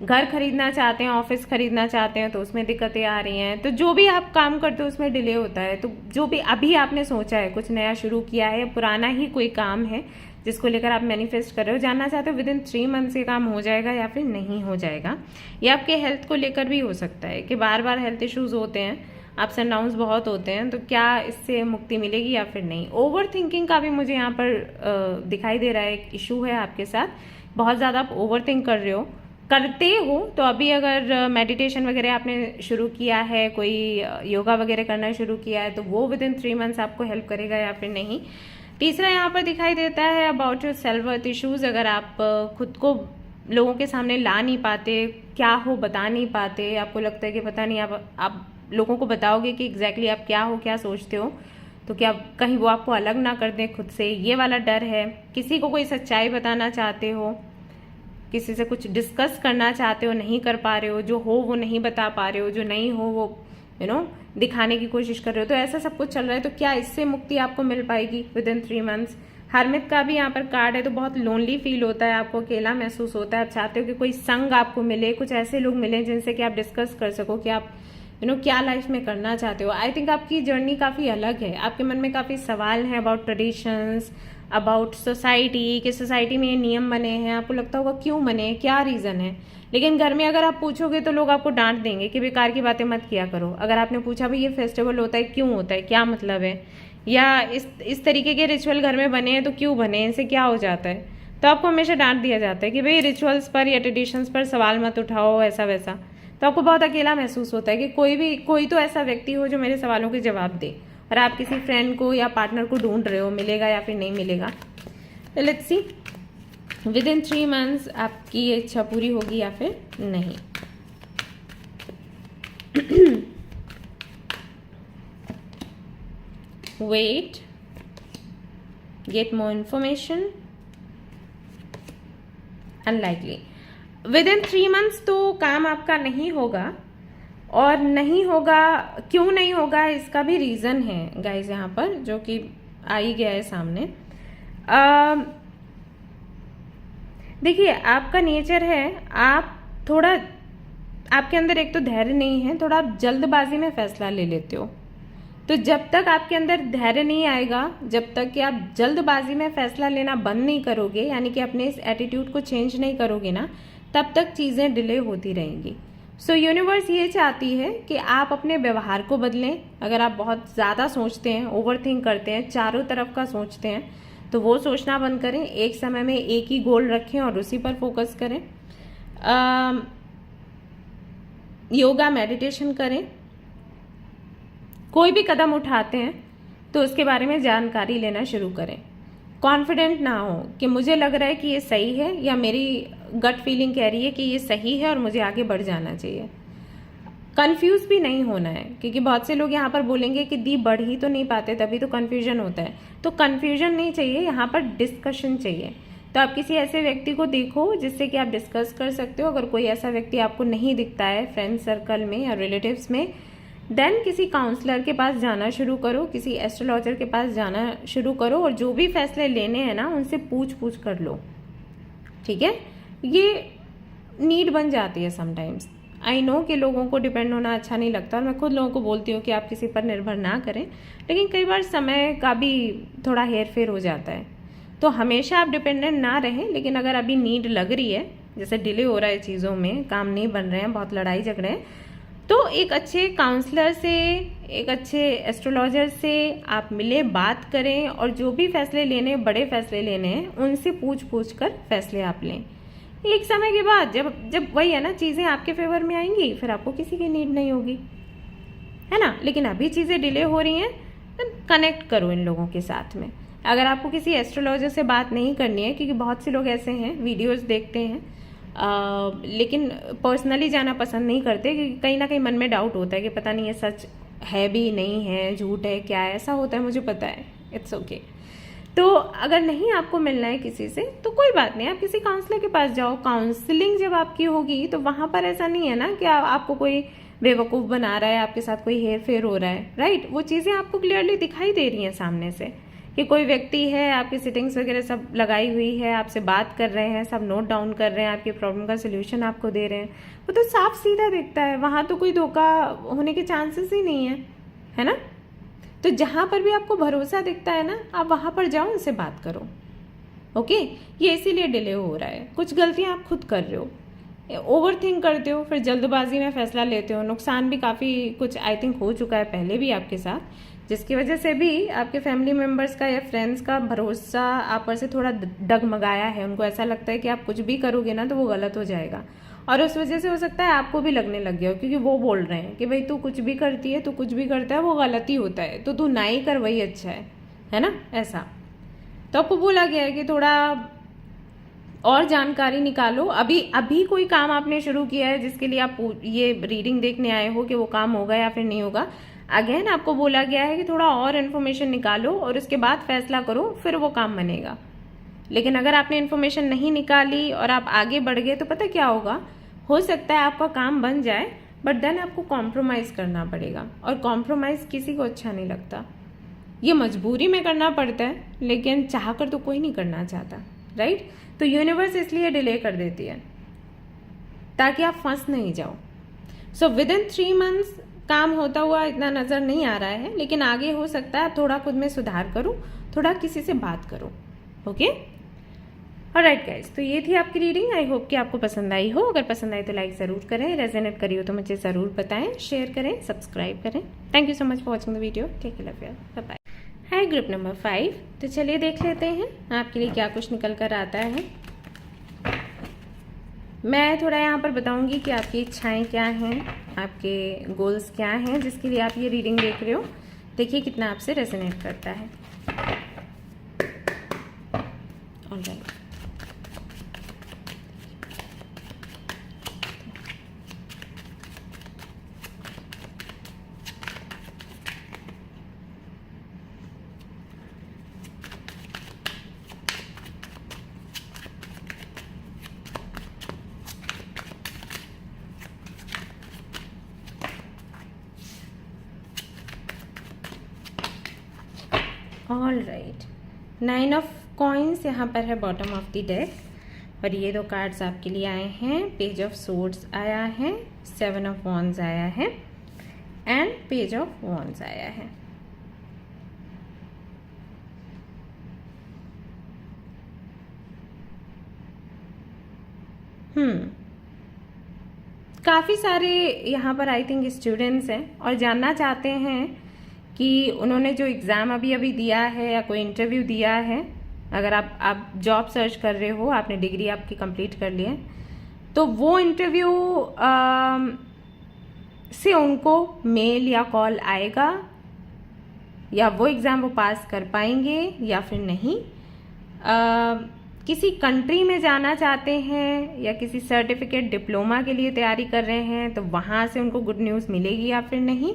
[SPEAKER 1] घर खरीदना चाहते हैं, ऑफिस खरीदना चाहते हैं तो उसमें दिक्कतें आ रही हैं। तो जो भी आप काम करते हो उसमें डिले होता है। तो जो भी अभी आपने सोचा है, कुछ नया शुरू किया है, पुराना ही कोई काम है जिसको लेकर आप मैनिफेस्ट कर रहे हो, जानना चाहते हो विद इन 3 मंथ्स ये काम हो जाएगा या फिर नहीं हो जाएगा। या आपके हेल्थ को लेकर भी हो सकता है कि बार बार हेल्थ इश्यूज होते हैं, अप्स एंड डाउन्स बहुत होते हैं, तो क्या इससे मुक्ति मिलेगी या फिर नहीं। ओवर थिंकिंग का भी मुझे यहाँ पर दिखाई दे रहा है, एक इशू है आपके साथ, बहुत ज़्यादा आप ओवर थिंक करते हो। तो अभी अगर मेडिटेशन वगैरह आपने शुरू किया है, कोई योगा वगैरह करना शुरू किया है, तो वो विद इन 3 मंथ्स आपको हेल्प करेगा या फिर नहीं। तीसरा यहाँ पर दिखाई देता है about your self worth issues. अगर आप खुद को लोगों के सामने ला नहीं पाते, क्या हो बता नहीं पाते, आपको लगता है कि पता नहीं आप लोगों को बताओगे कि एग्जैक्टली आप क्या हो, क्या सोचते हो, तो क्या कहीं वो आपको अलग ना कर दें खुद से, ये वाला डर है। किसी को कोई सच्चाई बताना चाहते हो, किसी से कुछ डिस्कस करना चाहते हो, नहीं कर पा रहे हो, जो हो वो नहीं बता पा रहे हो, जो नहीं हो वो दिखाने की कोशिश कर रहे हो, तो ऐसा सब कुछ चल रहा है। तो क्या इससे मुक्ति आपको मिल पाएगी विद इन 3 मंथ्स। हरमित का भी यहाँ पर कार्ड है, तो बहुत लोनली फील होता है, आपको अकेला महसूस होता है, आप चाहते हो कि कोई संग आपको मिले, कुछ ऐसे लोग मिले जिनसे कि आप डिस्कस कर सको कि आप क्या लाइफ में करना चाहते हो। आई थिंक आपकी जर्नी काफ़ी अलग है, आपके मन में काफ़ी सवाल हैं अबाउट ट्रेडिशंस, अबाउट सोसाइटी, कि सोसाइटी में ये नियम बने हैं, आपको लगता होगा क्यों बने, क्या रीज़न है। लेकिन घर में अगर आप पूछोगे तो लोग आपको डांट देंगे कि बेकार की बातें मत किया करो। अगर आपने पूछा भाई ये फेस्टिवल होता है क्यों होता है, क्या मतलब है, या इस तरीके के रिचुअल घर में बने हैं तो क्यों बने, इनसे क्या हो जाता है, तो आपको हमेशा डांट दिया जाता है कि भाई रिचुअल्स पर या ट्रेडिशंस पर सवाल मत उठाओ, ऐसा वैसा। तो आपको बहुत अकेला महसूस होता है कि कोई तो ऐसा व्यक्ति हो जो मेरे सवालों के जवाब दे। और आप किसी फ्रेंड को या पार्टनर को ढूंढ रहे हो, मिलेगा या फिर नहीं मिलेगा। Let's see within 3 months आपकी ये इच्छा पूरी होगी या फिर नहीं। Wait, get more information, unlikely. Within 3 months तो काम आपका नहीं होगा, और नहीं होगा, क्यों नहीं होगा इसका भी रीज़न है गाइज यहाँ पर, जो कि आ ही गया है सामने। देखिए, आपका नेचर है, आप थोड़ा, आपके अंदर एक तो धैर्य नहीं है, थोड़ा आप जल्दबाजी में फैसला ले लेते हो। तो जब तक आपके अंदर धैर्य नहीं आएगा, जब तक कि आप जल्दबाजी में फैसला लेना बंद नहीं करोगे, यानी कि अपने इस एटीट्यूड को चेंज नहीं करोगे ना, तब तक चीज़ें डिले होती रहेंगी। सो यूनिवर्स ये चाहती है कि आप अपने व्यवहार को बदलें। अगर आप बहुत ज़्यादा सोचते हैं, ओवरथिंक करते हैं, चारों तरफ का सोचते हैं, तो वो सोचना बंद करें। एक समय में एक ही गोल रखें और उसी पर फोकस करें। योगा, मेडिटेशन करें। कोई भी कदम उठाते हैं तो उसके बारे में जानकारी लेना शुरू करें। कॉन्फिडेंट ना हो कि मुझे लग रहा है कि ये सही है, या मेरी गट फीलिंग कह रही है कि ये सही है और मुझे आगे बढ़ जाना चाहिए। कंफ्यूज भी नहीं होना है, क्योंकि बहुत से लोग यहाँ पर बोलेंगे कि दी बढ़ ही तो नहीं पाते, तभी तो कंफ्यूजन होता है। तो कंफ्यूजन नहीं चाहिए, यहाँ पर डिस्कशन चाहिए। तो आप किसी ऐसे व्यक्ति को देखो जिससे कि आप डिस्कस कर सकते हो। अगर कोई ऐसा व्यक्ति आपको नहीं दिखता है फ्रेंड सर्कल में या रिलेटिव्स में, देन किसी काउंसलर के पास जाना शुरू करो, किसी एस्ट्रोलॉजर के पास जाना शुरू करो, और जो भी फैसले लेने हैं ना, उनसे पूछ कर लो। ठीक है, ये नीड बन जाती है समटाइम्स। आई नो कि लोगों को डिपेंड होना अच्छा नहीं लगता, और मैं खुद लोगों को बोलती हूँ कि आप किसी पर निर्भर ना करें, लेकिन कई बार समय का भी थोड़ा हेर फेर हो जाता है। तो हमेशा आप डिपेंडेंट ना रहें, लेकिन अगर अभी नीड लग रही है, जैसे डिले हो रहा है चीज़ों में, काम नहीं बन रहे हैं, बहुत लड़ाई झगड़े हैं, तो एक अच्छे काउंसलर से, एक अच्छे एस्ट्रोलॉजर से आप मिले, बात करें, और जो भी फैसले लेने, बड़े फैसले लेने हैं, उनसे पूछ कर फैसले आप लें। एक समय के बाद जब वही है ना, चीज़ें आपके फेवर में आएंगी, फिर आपको किसी की नीड नहीं होगी, है ना। लेकिन अभी चीज़ें डिले हो रही हैं, तो कनेक्ट करो इन लोगों के साथ में। अगर आपको किसी एस्ट्रोलॉजर से बात नहीं करनी है, क्योंकि बहुत से लोग ऐसे हैं, वीडियोस देखते हैं, लेकिन पर्सनली जाना पसंद नहीं करते, क्योंकि कहीं ना कहीं मन में डाउट होता है कि पता नहीं ये सच है भी नहीं है, झूठ है, क्या है, ऐसा होता है, मुझे पता है, इट्स ओके। तो अगर नहीं आपको मिलना है किसी से, तो कोई बात नहीं, आप किसी काउंसलर के पास जाओ। काउंसलिंग जब आपकी होगी, तो वहां पर ऐसा नहीं है ना कि आपको कोई बेवकूफ़ बना रहा है, आपके साथ कोई हेर फेर हो रहा है, राइट। वो चीज़ें आपको क्लियरली दिखाई दे रही हैं सामने से, कि कोई व्यक्ति है, आपकी सिटिंग्स वगैरह सब लगाई हुई है, आपसे बात कर रहे हैं, सब नोट डाउन कर रहे हैं, आपकी प्रॉब्लम का सोल्यूशन आपको दे रहे हैं। वो तो साफ सीधा दिखता है, वहाँ तो कोई धोखा होने के चांसेस ही नहीं है ना। तो जहाँ पर भी आपको भरोसा दिखता है ना, आप वहाँ पर जाओ, उनसे बात करो। ओके, ये इसीलिए डिले हो रहा है। कुछ गलतियाँ आप खुद कर रहे हो, ओवर थिंक करते हो, फिर जल्दबाजी में फैसला लेते हो। नुकसान भी काफ़ी कुछ आई थिंक हो चुका है पहले भी आपके साथ, जिसकी वजह से भी आपके फैमिली मेम्बर्स का या फ्रेंड्स का भरोसा आप पर से थोड़ा डगमगाया है। उनको ऐसा लगता है कि आप कुछ भी करोगे ना तो वो गलत हो जाएगा, और उस वजह से हो सकता है आपको भी लगने लग गया हो, क्योंकि वो बोल रहे हैं कि भाई तू कुछ भी करती है, तू कुछ भी करता है, वो गलत ही होता है, तो तू ना ही कर, वही अच्छा है ना, ऐसा। तो आपको बोला गया है कि थोड़ा और जानकारी निकालो। अभी कोई काम आपने शुरू किया है जिसके लिए आप ये रीडिंग देखने आए हो कि वो काम होगा या फिर नहीं होगा, अगेन आपको बोला गया है कि थोड़ा और इन्फॉर्मेशन निकालो और उसके बाद फैसला करो, फिर वो काम बनेगा। लेकिन अगर आपने इन्फॉर्मेशन नहीं निकाली और आप आगे बढ़ गए, तो पता क्या होगा, हो सकता है आपका काम बन जाए, बट देन आपको कॉम्प्रोमाइज करना पड़ेगा, और कॉम्प्रोमाइज किसी को अच्छा नहीं लगता। ये मजबूरी में करना पड़ता है, लेकिन चाहकर तो कोई नहीं करना चाहता, राइट। तो यूनिवर्स इसलिए डिले कर देती है ताकि आप फंस नहीं जाओ। सो विद इन 3 months काम होता हुआ इतना नजर नहीं आ रहा है, लेकिन आगे हो सकता है आप थोड़ा खुद में सुधार करो, थोड़ा किसी से बात करो। ओके, ऑलराइट गाइस, तो ये थी आपकी रीडिंग। आई होप कि आपको पसंद आई हो। अगर पसंद आई तो लाइक ज़रूर करें, रेजोनेट करी हो तो मुझे ज़रूर बताएं, शेयर करें, सब्सक्राइब करें। Thank you so much for watching the video. Take care, love you, bye bye. Hi group number 5, तो चलिए देख लेते हैं आपके लिए क्या कुछ निकल कर आता है। मैं थोड़ा यहाँ पर बताऊंगी कि आपकी इच्छाएं क्या हैं, आपके गोल्स क्या हैं, जिसके लिए आप ये रीडिंग देख रहे हो। देखिए कितना आपसे रेजोनेट करता है। Alright, all right, 9 of coins यहाँ पर है बॉटम ऑफ द डेक, और ये 2 कार्ड्स आपके लिए आए हैं। पेज ऑफ सोर्ड्स आया है, 7 ऑफ वॉन्ड्स आया है एंड पेज ऑफ वॉन्ड्स आया है। काफ़ी सारे यहाँ पर आई थिंक स्टूडेंट्स हैं और जानना चाहते हैं कि उन्होंने जो एग्ज़ाम अभी दिया है या कोई इंटरव्यू दिया है, अगर आप जॉब सर्च कर रहे हो, आपने डिग्री आपकी कंप्लीट कर ली है, तो वो इंटरव्यू से उनको मेल या कॉल आएगा, या वो एग्ज़ाम वो पास कर पाएंगे या फिर नहीं। किसी कंट्री में जाना चाहते हैं या किसी सर्टिफिकेट डिप्लोमा के लिए तैयारी कर रहे हैं, तो वहाँ से उनको गुड न्यूज़ मिलेगी या फिर नहीं।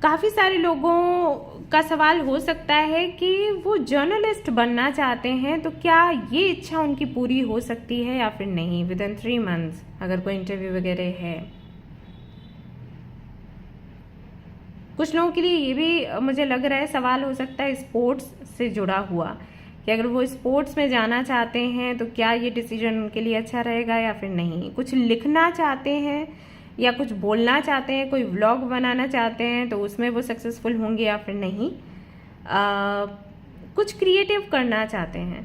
[SPEAKER 1] काफ़ी सारे लोगों का सवाल हो सकता है कि वो जर्नलिस्ट बनना चाहते हैं, तो क्या ये इच्छा उनकी पूरी हो सकती है या फिर नहीं विद इन 3 मंथ्स, अगर कोई इंटरव्यू वगैरह है। कुछ लोगों के लिए ये भी मुझे लग रहा है सवाल हो सकता है स्पोर्ट्स से जुड़ा हुआ, कि अगर वो स्पोर्ट्स में जाना चाहते हैं तो क्या ये डिसीजन उनके लिए अच्छा रहेगा या फिर नहीं। कुछ लिखना चाहते हैं या कुछ बोलना चाहते हैं, कोई व्लॉग बनाना चाहते हैं, तो उसमें वो सक्सेसफुल होंगे या फिर नहीं। कुछ क्रिएटिव करना चाहते हैं,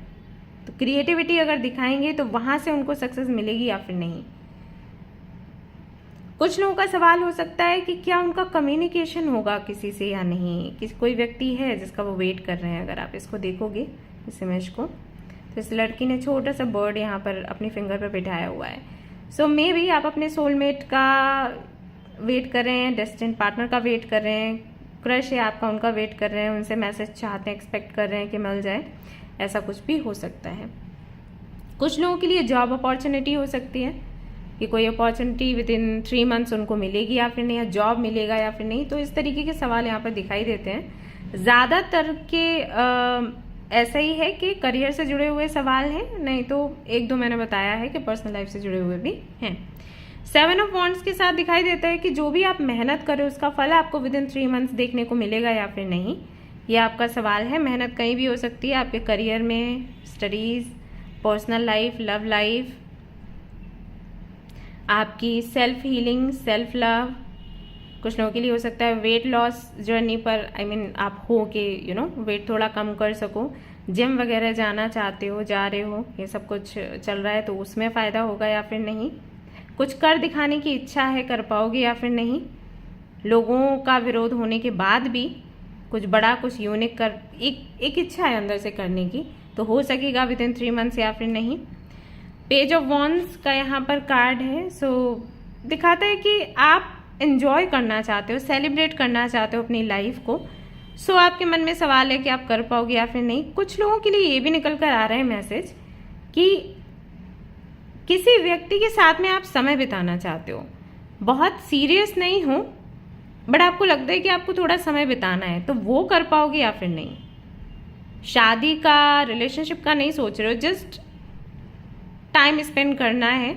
[SPEAKER 1] तो क्रिएटिविटी अगर दिखाएंगे तो वहाँ से उनको सक्सेस मिलेगी या फिर नहीं। कुछ लोगों का सवाल हो सकता है कि क्या उनका कम्युनिकेशन होगा किसी से या नहीं। कोई व्यक्ति है जिसका वो वेट कर रहे हैं। अगर आप इसको देखोगे इस इमेज को, तो इस लड़की ने छोटा सा बर्ड यहाँ पर अपनी फिंगर पर बिठाया हुआ है। सो मे बी आप अपने सोलमेट का वेट कर रहे हैं, डेस्टिन्ड पार्टनर का वेट कर रहे हैं, क्रश है आपका, उनका वेट कर रहे हैं, उनसे मैसेज चाहते हैं, एक्सपेक्ट कर रहे हैं कि मिल जाए। ऐसा कुछ भी हो सकता है। कुछ लोगों के लिए जॉब अपॉर्चुनिटी हो सकती है कि कोई अपॉर्चुनिटी विद इन 3 मंथ्स उनको मिलेगी या फिर नहीं, या जॉब मिलेगा या फिर नहीं। तो इस तरीके के सवाल यहाँ पर दिखाई देते हैं। ज़्यादातर के ऐसा ही है कि करियर से जुड़े हुए सवाल हैं, नहीं तो 1-2 मैंने बताया है कि पर्सनल लाइफ से जुड़े हुए भी हैं। 7 ऑफ वॉन्ड्स के साथ दिखाई देता है कि जो भी आप मेहनत करें उसका फल आपको विद इन 3 मंथ्स देखने को मिलेगा या फिर नहीं। ये आपका सवाल है। मेहनत कहीं भी हो सकती है, आपके करियर में, studies, personal life, love life, आपकी सेल्फ हीलिंग, सेल्फ लव। कुछ लोगों के लिए हो सकता है वेट लॉस जर्नी पर, आप हो कि वेट थोड़ा कम कर सको, जिम वगैरह जाना चाहते हो, जा रहे हो, ये सब कुछ चल रहा है, तो उसमें फ़ायदा होगा या फिर नहीं। कुछ कर दिखाने की इच्छा है, कर पाओगे या फिर नहीं। लोगों का विरोध होने के बाद भी कुछ बड़ा, कुछ यूनिक कर, एक इच्छा है अंदर से करने की, तो हो सकेगा विद इन 3 मंथ्स या फिर नहीं। पेज ऑफ वॉन्ड्स का यहाँ पर कार्ड है। सो दिखाता है कि आप एंजॉय करना चाहते हो, सेलिब्रेट करना चाहते हो अपनी लाइफ को। सो आपके मन में सवाल है कि आप कर पाओगे या फिर नहीं। कुछ लोगों के लिए ये भी निकल कर आ रहा है मैसेज कि किसी व्यक्ति के साथ में आप समय बिताना चाहते हो, बहुत सीरियस नहीं हो, बट आपको लगता है कि आपको थोड़ा समय बिताना है, तो वो कर पाओगे या फिर नहीं। शादी का, रिलेशनशिप का नहीं सोच रहे हो, जस्ट टाइम स्पेंड करना है,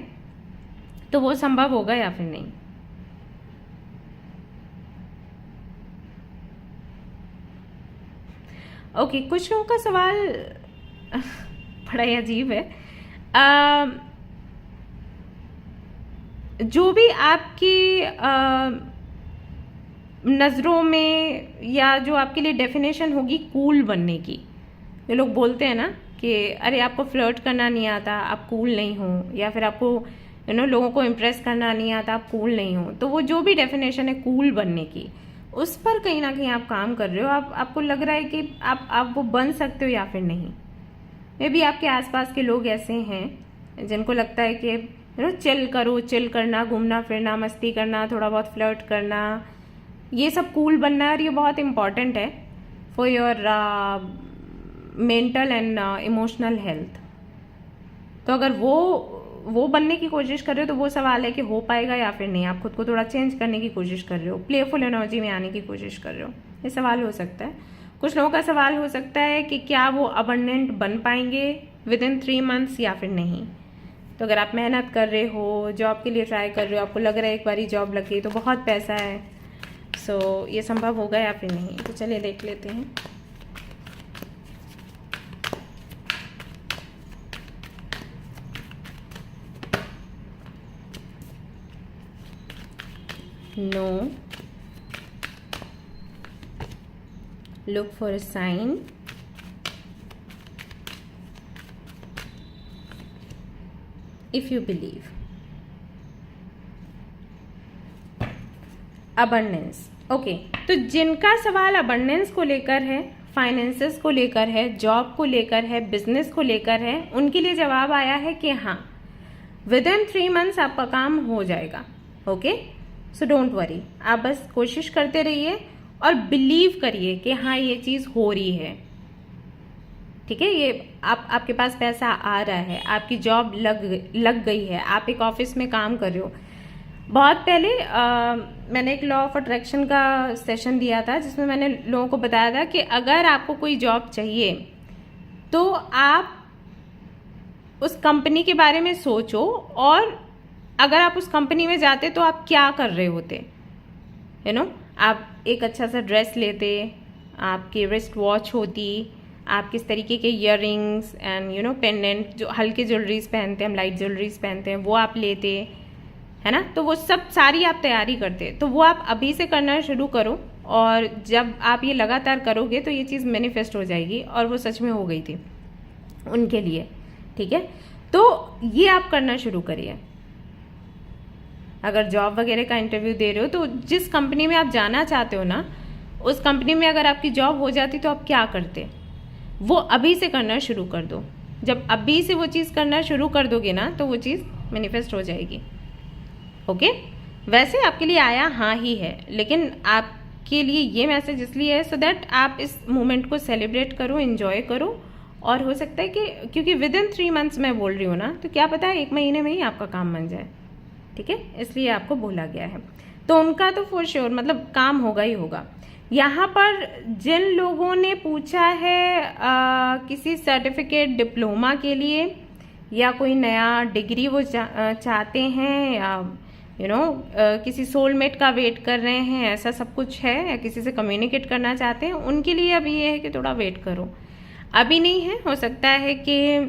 [SPEAKER 1] तो वो संभव होगा या फिर नहीं। ओके, कुछ लोगों का सवाल बड़ा ही अजीब है। जो भी आपकी नज़रों में, या जो आपके लिए डेफिनेशन होगी कूल बनने की, ये लोग बोलते हैं ना कि अरे आपको फ्लर्ट करना नहीं आता, आप कूल नहीं हो, या फिर आपको लोगों को इम्प्रेस करना नहीं आता, आप कूल नहीं हो। तो वो जो भी डेफिनेशन है कूल बनने की, उस पर कहीं ना कहीं आप काम कर रहे हो। आपको लग रहा है कि आप वो बन सकते हो या फिर नहीं। मे बी आपके आसपास के लोग ऐसे हैं जिनको लगता है कि चिल करो, चिल करना, घूमना फिरना, मस्ती करना, थोड़ा बहुत फ्लर्ट करना, ये सब कूल बनना है, और ये बहुत इम्पॉर्टेंट है for your mental and emotional health. तो अगर वो बनने की कोशिश कर रहे हो, तो वो सवाल है कि हो पाएगा या फिर नहीं। आप खुद को थोड़ा चेंज करने की कोशिश कर रहे हो, प्लेफुल एनर्जी में आने की कोशिश कर रहे हो, ये सवाल हो सकता है। कुछ लोगों का सवाल हो सकता है कि क्या वो अबंडेंट बन पाएंगे विद इन 3 मंथ्स या फिर नहीं। तो अगर आप मेहनत कर रहे हो, जॉब के लिए ट्राई कर रहे हो, आपको लग रहा है एक बारी जॉब लग गई तो बहुत पैसा है, सो ये संभव होगा या फिर नहीं। तो चलिए देख लेते हैं। No, look for a sign, if you believe. Abundance, okay, तो जिनका सवाल अबंडेंस को लेकर है, फाइनेंसेस को लेकर है, जॉब को लेकर है, बिजनेस को लेकर है, उनके लिए जवाब आया है कि हाँ, विद इन 3 months आपका काम हो जाएगा. ओके, सो डोंट वरी, आप बस कोशिश करते रहिए और बिलीव करिए कि हाँ ये चीज़ हो रही है. ठीक है, ये आपके पास पैसा आ रहा है, आपकी जॉब लग गई है, आप एक ऑफिस में काम कर रहे हो. बहुत पहले मैंने एक लॉ ऑफ अट्रैक्शन का सेशन दिया था जिसमें मैंने लोगों को बताया था कि अगर आपको कोई जॉब चाहिए तो आप उस कंपनी के बारे में सोचो, और अगर आप उस कंपनी में जाते तो आप क्या कर रहे होते. यू नो, आप एक अच्छा सा ड्रेस लेते, आपकी रिस्ट वॉच होती, आप किस तरीके के earrings and you know pendant, जो हल्के ज्वेलरीज पहनते हैं हम, लाइट ज्वेलरीज पहनते हैं, वो आप लेते, है ना. तो वो सब सारी आप तैयारी करते. तो वो आप अभी से करना शुरू करो, और जब आप ये लगातार करोगे तो ये चीज़ मैनिफेस्ट हो जाएगी, और वो सच में हो गई थी उनके लिए. ठीक है, तो ये आप करना शुरू करिए. अगर जॉब वगैरह का इंटरव्यू दे रहे हो तो जिस कंपनी में आप जाना चाहते हो ना, उस कंपनी में अगर आपकी जॉब हो जाती तो आप क्या करते, वो अभी से करना शुरू कर दो. जब अभी से वो चीज़ करना शुरू कर दोगे ना तो वो चीज़ मैनिफेस्ट हो जाएगी. ओके, वैसे आपके लिए आया हाँ ही है, लेकिन आपके लिए ये मैसेज इसलिए है सो दैट आप इस मोमेंट को सेलिब्रेट करो, एंजॉय करो. और हो सकता है कि क्योंकि विद इन 3 months मैं बोल रही हूँ ना, तो क्या पता है 1 महीने में ही आपका काम बन जाए. ठीक है, इसलिए आपको बोला गया है. तो उनका तो फॉर श्योर मतलब काम होगा ही होगा. यहाँ पर जिन लोगों ने पूछा है किसी सर्टिफिकेट डिप्लोमा के लिए या कोई नया डिग्री वो चाहते हैं, या यू नो किसी सोलमेट का वेट कर रहे हैं, ऐसा सब कुछ है, या किसी से कम्युनिकेट करना चाहते हैं, उनके लिए अभी ये है कि थोड़ा वेट करो. अभी नहीं है, हो सकता है कि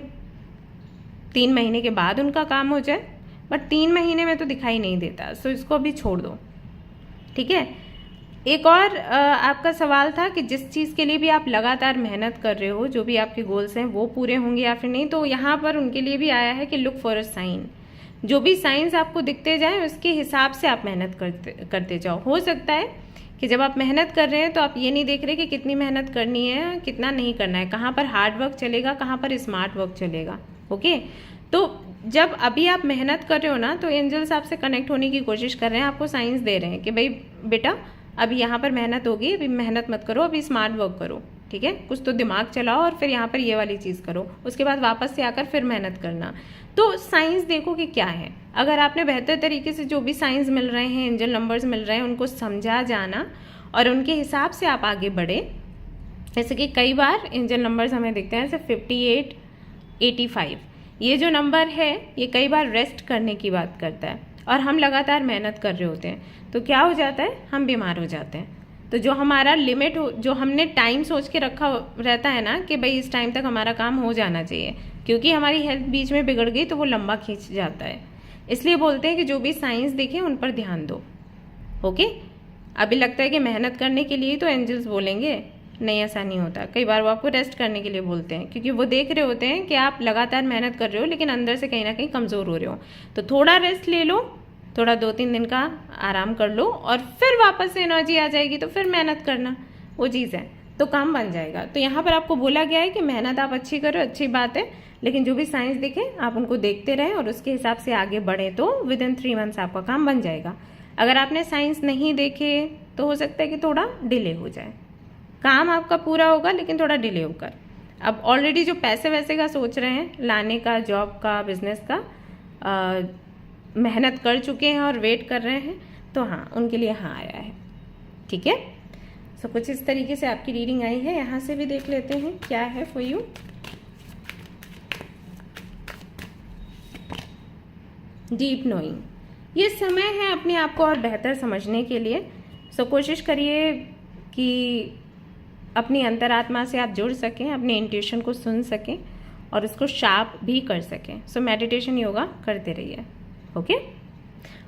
[SPEAKER 1] 3 महीने के बाद उनका काम हो जाए, बट 3 महीने में तो दिखाई नहीं देता, सो इसको अभी छोड़ दो. ठीक है, एक और आपका सवाल था कि जिस चीज़ के लिए भी आप लगातार मेहनत कर रहे हो, जो भी आपके गोल्स हैं वो पूरे होंगे या फिर नहीं, तो यहाँ पर उनके लिए भी आया है कि लुक फॉर अ साइन. जो भी साइंस आपको दिखते जाए उसके हिसाब से आप मेहनत करते जाओ. हो सकता है कि जब आप मेहनत कर रहे हैं तो आप ये नहीं देख रहे कि कितनी मेहनत करनी है, कितना नहीं करना है, कहाँ पर हार्ड वर्क चलेगा, कहाँ पर स्मार्ट वर्क चलेगा. ओके, तो जब अभी आप मेहनत कर रहे हो ना, तो एंजल्स आपसे कनेक्ट होने की कोशिश कर रहे हैं, आपको साइंस दे रहे हैं कि भाई बेटा अभी यहाँ पर मेहनत होगी, अभी मेहनत मत करो, अभी स्मार्ट वर्क करो. ठीक है, कुछ तो दिमाग चलाओ और फिर यहाँ पर ये वाली चीज़ करो, उसके बाद वापस से आकर फिर मेहनत करना. तो साइंस देखो कि क्या है. अगर आपने बेहतर तरीके से जो भी साइंस मिल रहे हैं, एंजल नंबर्स मिल रहे हैं, उनको समझा जाना और उनके हिसाब से आप आगे बढ़े. जैसे कि कई बार एंजल नंबर्स हमें दिखते हैं जैसे 58, 85. ये जो नंबर है ये कई बार रेस्ट करने की बात करता है, और हम लगातार मेहनत कर रहे होते हैं तो क्या हो जाता है, हम बीमार हो जाते हैं. तो जो हमारा लिमिट जो हमने टाइम सोच के रखा रहता है ना कि भाई इस टाइम तक हमारा काम हो जाना चाहिए, क्योंकि हमारी हेल्थ बीच में बिगड़ गई तो वो लंबा खींच जाता है. इसलिए बोलते हैं कि जो भी साइंस देखें उन पर ध्यान दो. ओके, अभी लगता है कि मेहनत करने के लिए तो एंजल्स बोलेंगे, नहीं ऐसा नहीं होता. कई बार वो आपको रेस्ट करने के लिए बोलते हैं, क्योंकि वो देख रहे होते हैं कि आप लगातार मेहनत कर रहे हो लेकिन अंदर से कहीं ना कहीं कमज़ोर हो रहे हो. तो थोड़ा रेस्ट ले लो, थोड़ा 2-3 दिन का आराम कर लो, और फिर वापस से एनर्जी आ जाएगी तो फिर मेहनत करना, वो चीज़ है, तो काम बन जाएगा. तो यहाँ पर आपको बोला गया है कि मेहनत आप अच्छी करो, अच्छी बात है, लेकिन जो भी साइंस दिखे आप उनको देखते रहें और उसके हिसाब से आगे बढ़ें, तो विद इन 3 months आपका काम बन जाएगा. अगर आपने साइंस नहीं देखे तो हो सकता है कि थोड़ा डिले हो जाए. काम आपका पूरा होगा लेकिन थोड़ा डिले होकर. अब ऑलरेडी जो पैसे वैसे का सोच रहे हैं लाने का, जॉब का, बिजनेस का, मेहनत कर चुके हैं और वेट कर रहे हैं, तो हाँ उनके लिए हाँ आया है. ठीक है, सो कुछ इस तरीके से आपकी रीडिंग आई है. यहाँ से भी देख लेते हैं क्या है फॉर यू. डीप नोइंग, ये समय है अपने आप को और बेहतर समझने के लिए. सो कोशिश करिए कि अपनी अंतरात्मा से आप जुड़ सकें, अपने इंट्यूशन को सुन सकें और उसको शार्प भी कर सकें. सो मेडिटेशन, योगा करते रहिए. ओके,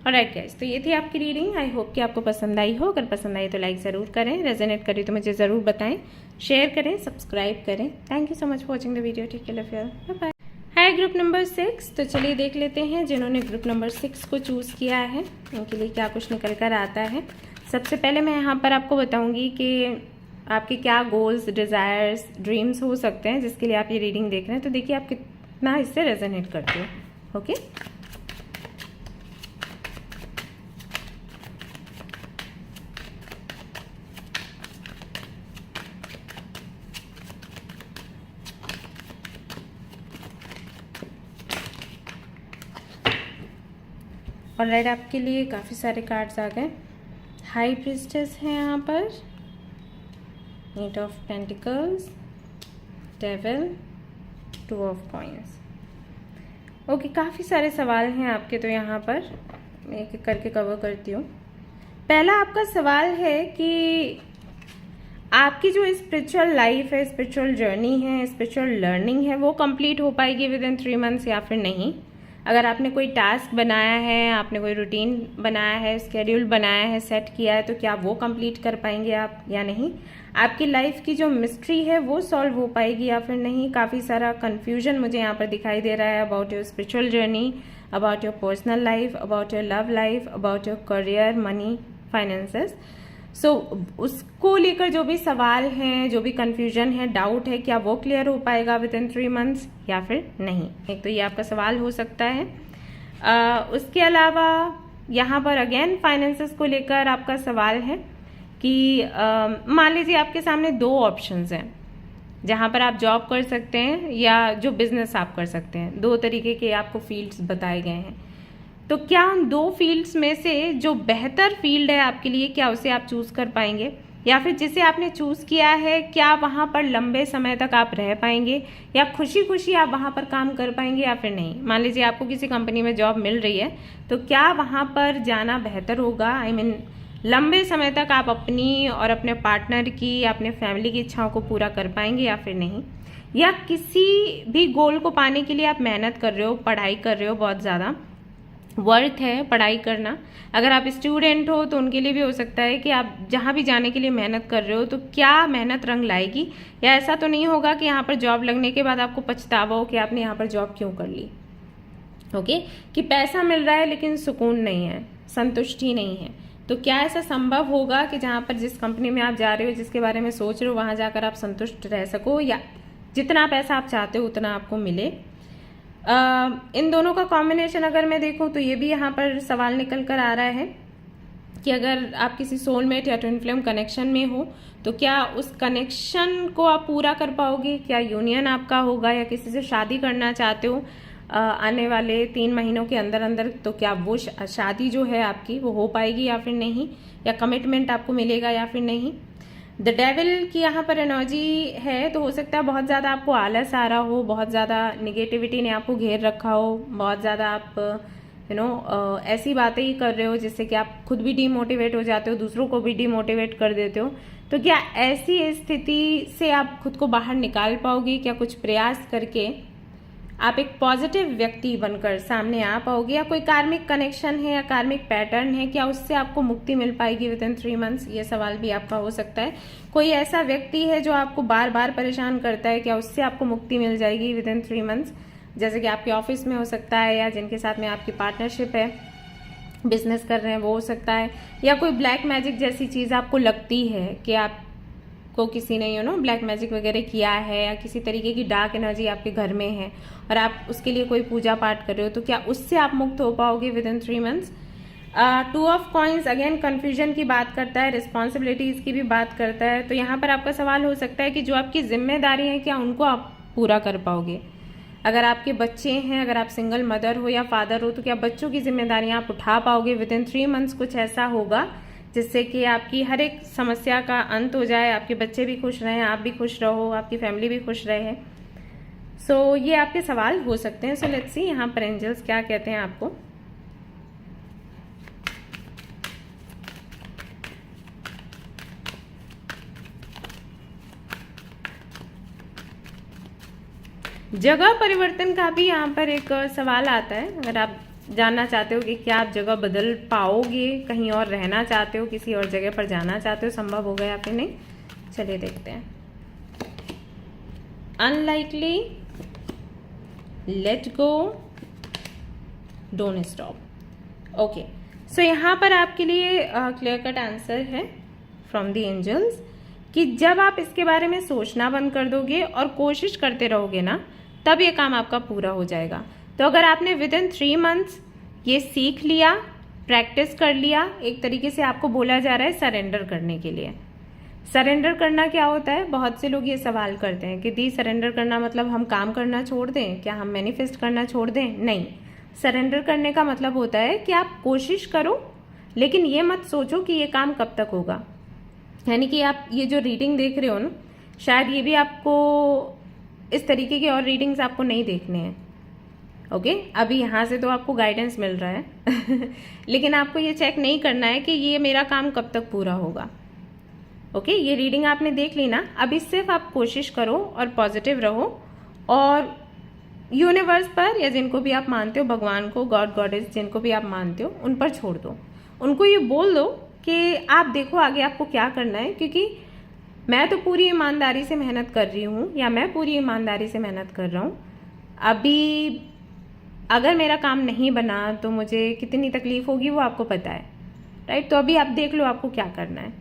[SPEAKER 1] ऑलराइट गाइस, तो ये थी आपकी रीडिंग। आई होप कि आपको पसंद आई हो। अगर पसंद आई तो लाइक ज़रूर करें, रेजोनेट करी तो मुझे ज़रूर बताएं, शेयर करें, सब्सक्राइब करें। Thank you so much for watching the video. Take care, love you, bye bye. Hi group number 6, तो चलिए देख लेते हैं जिन्होंने ग्रुप नंबर 6 को चूज़ किया है उनके लिए क्या कुछ निकल कर आता है। सबसे पहले मैं यहाँ पर आपको बताऊँगी कि आपके क्या गोल्स, डिज़ायर्स, ड्रीम्स हो सकते हैं जिसके लिए आप ये रीडिंग देख रहे हैं। तो देखिए आप कितना इससे रेजोनेट करते हो। ओके, ऑलराइट, आपके लिए काफ़ी सारे कार्ड्स आ गए। हाई प्रिस्टेस है यहाँ पर, eight of pentacles, devil, two of coins. Okay, काफ़ी सारे सवाल हैं आपके, तो यहाँ पर मैं एक एक करके कवर करती हूँ। पहला आपका सवाल है कि आपकी जो स्पिरिचुअल लाइफ है, स्पिरिचुअल जर्नी है, स्पिरिचुअल लर्निंग है, वो कंप्लीट हो पाएगी विद इन 3 मंथ्स या फिर नहीं। अगर आपने कोई टास्क बनाया है, आपने कोई रूटीन बनाया है, स्केड्यूल बनाया है, सेट किया है, तो क्या वो कंप्लीट कर पाएंगे आप या नहीं। आपकी लाइफ की जो मिस्ट्री है वो सॉल्व हो पाएगी या फिर नहीं। काफ़ी सारा कन्फ्यूजन मुझे यहाँ पर दिखाई दे रहा है about your spiritual journey, about your personal life, about your love life, about your career, money, finances. So उसको लेकर जो भी सवाल हैं, जो भी कंफ्यूजन है, डाउट है, क्या वो क्लियर हो पाएगा विद इन 3 मंथ्स या फिर नहीं। एक तो ये आपका सवाल हो सकता है। उसके अलावा यहाँ पर अगेन फाइनेंसेस को लेकर आपका सवाल है कि मान लीजिए आपके सामने 2 ऑप्शंस हैं जहाँ पर आप जॉब कर सकते हैं या जो बिजनेस आप कर सकते हैं। 2 तरीके के आपको फील्ड्स बताए गए हैं, तो क्या उन 2 फील्ड्स में से जो बेहतर फील्ड है आपके लिए, क्या उसे आप चूज कर पाएंगे, या फिर जिसे आपने चूज किया है क्या वहां पर लंबे समय तक आप रह पाएंगे या खुशी खुशी आप वहां पर काम कर पाएंगे या फिर नहीं। मान लीजिए आपको किसी कंपनी में जॉब मिल रही है, तो क्या वहां पर जाना बेहतर होगा, आई मीन लंबे समय तक आप अपनी और अपने पार्टनर की, अपने फैमिली की इच्छाओं को पूरा कर पाएंगे या फिर नहीं। या किसी भी गोल को पाने के लिए आप मेहनत कर रहे हो, पढ़ाई कर रहे हो, बहुत ज़्यादा वर्थ है पढ़ाई करना। अगर आप स्टूडेंट हो तो उनके लिए भी हो सकता है कि आप जहाँ भी जाने के लिए मेहनत कर रहे हो, तो क्या मेहनत रंग लाएगी, या ऐसा तो नहीं होगा कि यहाँ पर जॉब लगने के बाद आपको पछतावा हो कि आपने यहाँ पर जॉब क्यों कर ली। ओके, कि पैसा मिल रहा है लेकिन सुकून नहीं है, संतुष्टि नहीं है। तो क्या ऐसा संभव होगा कि जहाँ पर जिस कंपनी में आप जा रहे हो, जिसके बारे में सोच रहे हो, वहाँ जाकर आप संतुष्ट रह सको या जितना पैसा आप चाहते हो उतना आपको मिले। इन दोनों का कॉम्बिनेशन अगर मैं देखूं तो ये भी यहाँ पर सवाल निकल कर आ रहा है कि अगर आप किसी सोलमेट या ट्विन फ्लेम कनेक्शन में हो तो क्या उस कनेक्शन को आप पूरा कर पाओगे, क्या यूनियन आपका होगा, या किसी से शादी करना चाहते हो आने वाले 3 महीनों के अंदर अंदर, तो क्या वो शादी जो है आपकी वो हो पाएगी या फिर नहीं, या कमिटमेंट आपको मिलेगा या फिर नहीं। द डेविल की यहाँ पर एनर्जी है, तो हो सकता है बहुत ज़्यादा आपको आलस आ रहा हो, बहुत ज़्यादा निगेटिविटी ने आपको घेर रखा हो, बहुत ज़्यादा आप ऐसी बातें ही कर रहे हो जिससे कि आप खुद भी डीमोटिवेट हो जाते हो, दूसरों को भी डीमोटिवेट कर देते हो। तो क्या ऐसी स्थिति से आप खुद को बाहर निकाल पाओगे, क्या कुछ प्रयास करके आप एक पॉजिटिव व्यक्ति बनकर सामने आ पाओगे, या कोई कार्मिक कनेक्शन है या कार्मिक पैटर्न है, क्या उससे आपको मुक्ति मिल पाएगी विद इन 3 मंथ्स, ये सवाल भी आपका हो सकता है। कोई ऐसा व्यक्ति है जो आपको बार बार परेशान करता है, क्या उससे आपको मुक्ति मिल जाएगी विद इन 3 मंथ्स, जैसे कि आपके ऑफिस में हो सकता है, या जिनके साथ में आपकी पार्टनरशिप है, बिजनेस कर रहे हैं, वो हो सकता है। या कोई ब्लैक मैजिक जैसी चीज आपको लगती है कि आप को किसी ने ब्लैक मैजिक वगैरह किया है, या किसी तरीके की डार्क एनर्जी आपके घर में है और आप उसके लिए कोई पूजा पाठ कर रहे हो, तो क्या उससे आप मुक्त हो पाओगे with in 3 months. 2 of coins again confusion की बात करता है, रिस्पॉन्सिबिलिटीज की भी बात करता है। तो यहाँ पर आपका सवाल हो सकता है कि जो आपकी जिम्मेदारी है क्या उनको आप पूरा कर पाओगे। अगर आपके बच्चे हैं, अगर आप सिंगल मदर हो या फादर हो, तो क्या बच्चों की जिम्मेदारियां आप उठा पाओगे विद इन 3 मंथ्स। कुछ ऐसा होगा जिससे कि आपकी हर एक समस्या का अंत हो जाए, आपके बच्चे भी खुश रहें, आप भी खुश रहो, आपकी फैमिली भी खुश रहे। सो ये आपके सवाल हो सकते हैं। सो लेट्स सी यहाँ पर एंजल्स क्या कहते हैं आपको। जगह परिवर्तन का भी यहाँ पर एक सवाल आता है। अगर आप जानना चाहते हो कि क्या आप जगह बदल पाओगे, कहीं और रहना चाहते हो, किसी और जगह पर जाना चाहते हो, संभव हो गया या फिर नहीं। चलिए देखते हैं। Unlikely, let go, don't stop. Okay, so यहाँ पर आपके लिए क्लियर कट आंसर है फ्रॉम द एंजल्स कि जब आप इसके बारे में सोचना बंद कर दोगे और कोशिश करते रहोगे ना, तब ये काम आपका पूरा हो जाएगा। तो अगर आपने विद इन 3 मंथ्स ये सीख लिया, प्रैक्टिस कर लिया, एक तरीके से आपको बोला जा रहा है सरेंडर करने के लिए। सरेंडर करना क्या होता है? बहुत से लोग ये सवाल करते हैं कि दी सरेंडर करना मतलब हम काम करना छोड़ दें, क्या हम मैनिफेस्ट करना छोड़ दें? नहीं, सरेंडर करने का मतलब होता है कि आप कोशिश करो, लेकिन ये मत सोचो कि ये काम कब तक होगा। यानी कि आप ये जो रीडिंग देख रहे हो ना, शायद ये भी आपको इस तरीके की और रीडिंग्स आपको नहीं देखने हैं। ओके, अभी यहाँ से तो आपको गाइडेंस मिल रहा है लेकिन आपको ये चेक नहीं करना है कि ये मेरा काम कब तक पूरा होगा। ओके, ये रीडिंग आपने देख ली ना, अभी सिर्फ आप कोशिश करो और पॉजिटिव रहो और यूनिवर्स पर या जिनको भी आप मानते हो, भगवान को, गॉड गॉडेस जिनको भी आप मानते हो, उन पर छोड़ दो। उनको ये बोल दो कि आप देखो आगे आपको क्या करना है, क्योंकि मैं तो पूरी ईमानदारी से मेहनत कर रही हूँ या मैं पूरी ईमानदारी से मेहनत कर रहा हूँ। अभी अगर मेरा काम नहीं बना तो मुझे कितनी तकलीफ होगी वो आपको पता है, राइट? तो अभी आप देख लो आपको क्या करना है,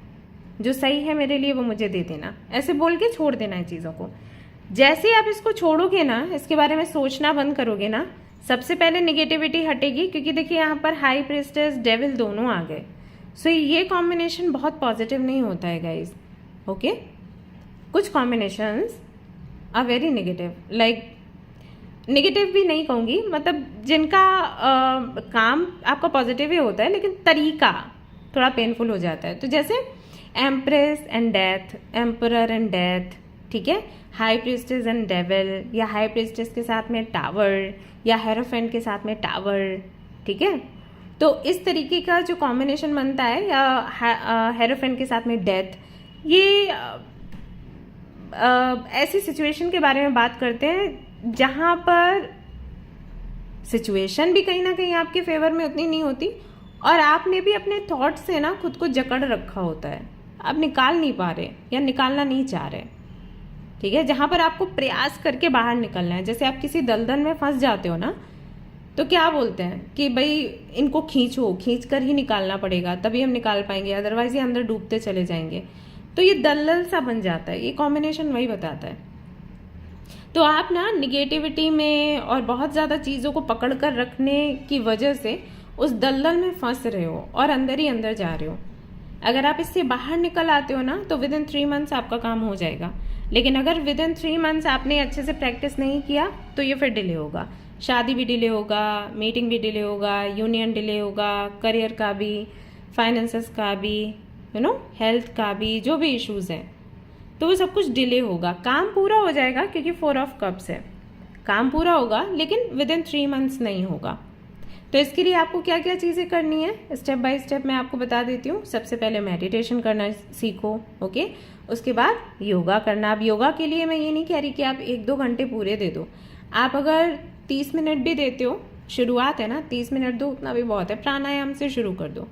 [SPEAKER 1] जो सही है मेरे लिए वो मुझे दे देना, ऐसे बोल के छोड़ देना है चीज़ों को। जैसे ही आप इसको छोड़ोगे ना, इसके बारे में सोचना बंद करोगे ना, सबसे पहले निगेटिविटी हटेगी, क्योंकि देखिए यहाँ पर हाई प्रीस्टेस, डेविल दोनों आ गए। सो ये कॉम्बिनेशन बहुत पॉजिटिव नहीं होता है गाइज। ओके, कुछ combinations are very negative, like negative भी नहीं कहूँगी, मतलब जिनका काम आपका पॉजिटिव ही होता है लेकिन तरीका थोड़ा पेनफुल हो जाता है। तो जैसे empress and death, emperor and death, ठीक है, हाई प्रीस्टेस एंड डेविल, या हाई प्रीस्टेस के साथ में टावर, या हेरोफेंट के साथ में टावर, ठीक है। तो इस तरीके का जो कॉम्बिनेशन बनता है, या हेरोफेंट के साथ में डेथ, ये ऐसी सिचुएशन के बारे में बात करते हैं जहाँ पर सिचुएशन भी कहीं ना कहीं आपके फेवर में उतनी नहीं होती और आपने भी अपने थॉट से ना खुद को जकड़ रखा होता है, आप निकाल नहीं पा रहे या निकालना नहीं चाह रहे, ठीक है। जहाँ पर आपको प्रयास करके बाहर निकलना है, जैसे आप किसी दलदल में फंस जाते हो ना, तो क्या बोलते हैं कि भाई इनको खींचो, खींच कर ही निकालना पड़ेगा, तभी हम निकाल पाएंगे, अदरवाइज ये अंदर डूबते चले जाएंगे। तो ये दलदल सा बन जाता है, ये कॉम्बिनेशन वही बताता है। तो आप ना निगेटिविटी में और बहुत ज़्यादा चीज़ों को पकड़ कर रखने की वजह से उस दलदल में फंस रहे हो और अंदर ही अंदर जा रहे हो। अगर आप इससे बाहर निकल आते हो ना, तो विद इन 3 मंथ्स आपका काम हो जाएगा। लेकिन अगर विद इन 3 मंथ्स आपने अच्छे से प्रैक्टिस नहीं किया तो ये फिर डिले होगा, शादी भी डिले होगा, मीटिंग भी डिले होगा, यूनियन डिले होगा, करियर का भी, फाइनेंसेस का भी, हेल्थ का भी, जो भी इश्यूज हैं, तो वो सब कुछ डिले होगा। काम पूरा हो जाएगा क्योंकि 4 ऑफ कप्स है, काम पूरा होगा लेकिन विद इन 3 मंथ्स नहीं होगा। तो इसके लिए आपको क्या क्या चीज़ें करनी है, स्टेप बाय स्टेप मैं आपको बता देती हूँ। सबसे पहले मेडिटेशन करना सीखो, ओके। उसके बाद योगा करना। अब योगा के लिए मैं ये नहीं कह रही कि आप 1-2 घंटे पूरे दे दो, आप अगर 30 मिनट भी देते हो, शुरुआत है ना, 30 मिनट दो, उतना भी बहुत है। प्राणायाम से शुरू कर दो,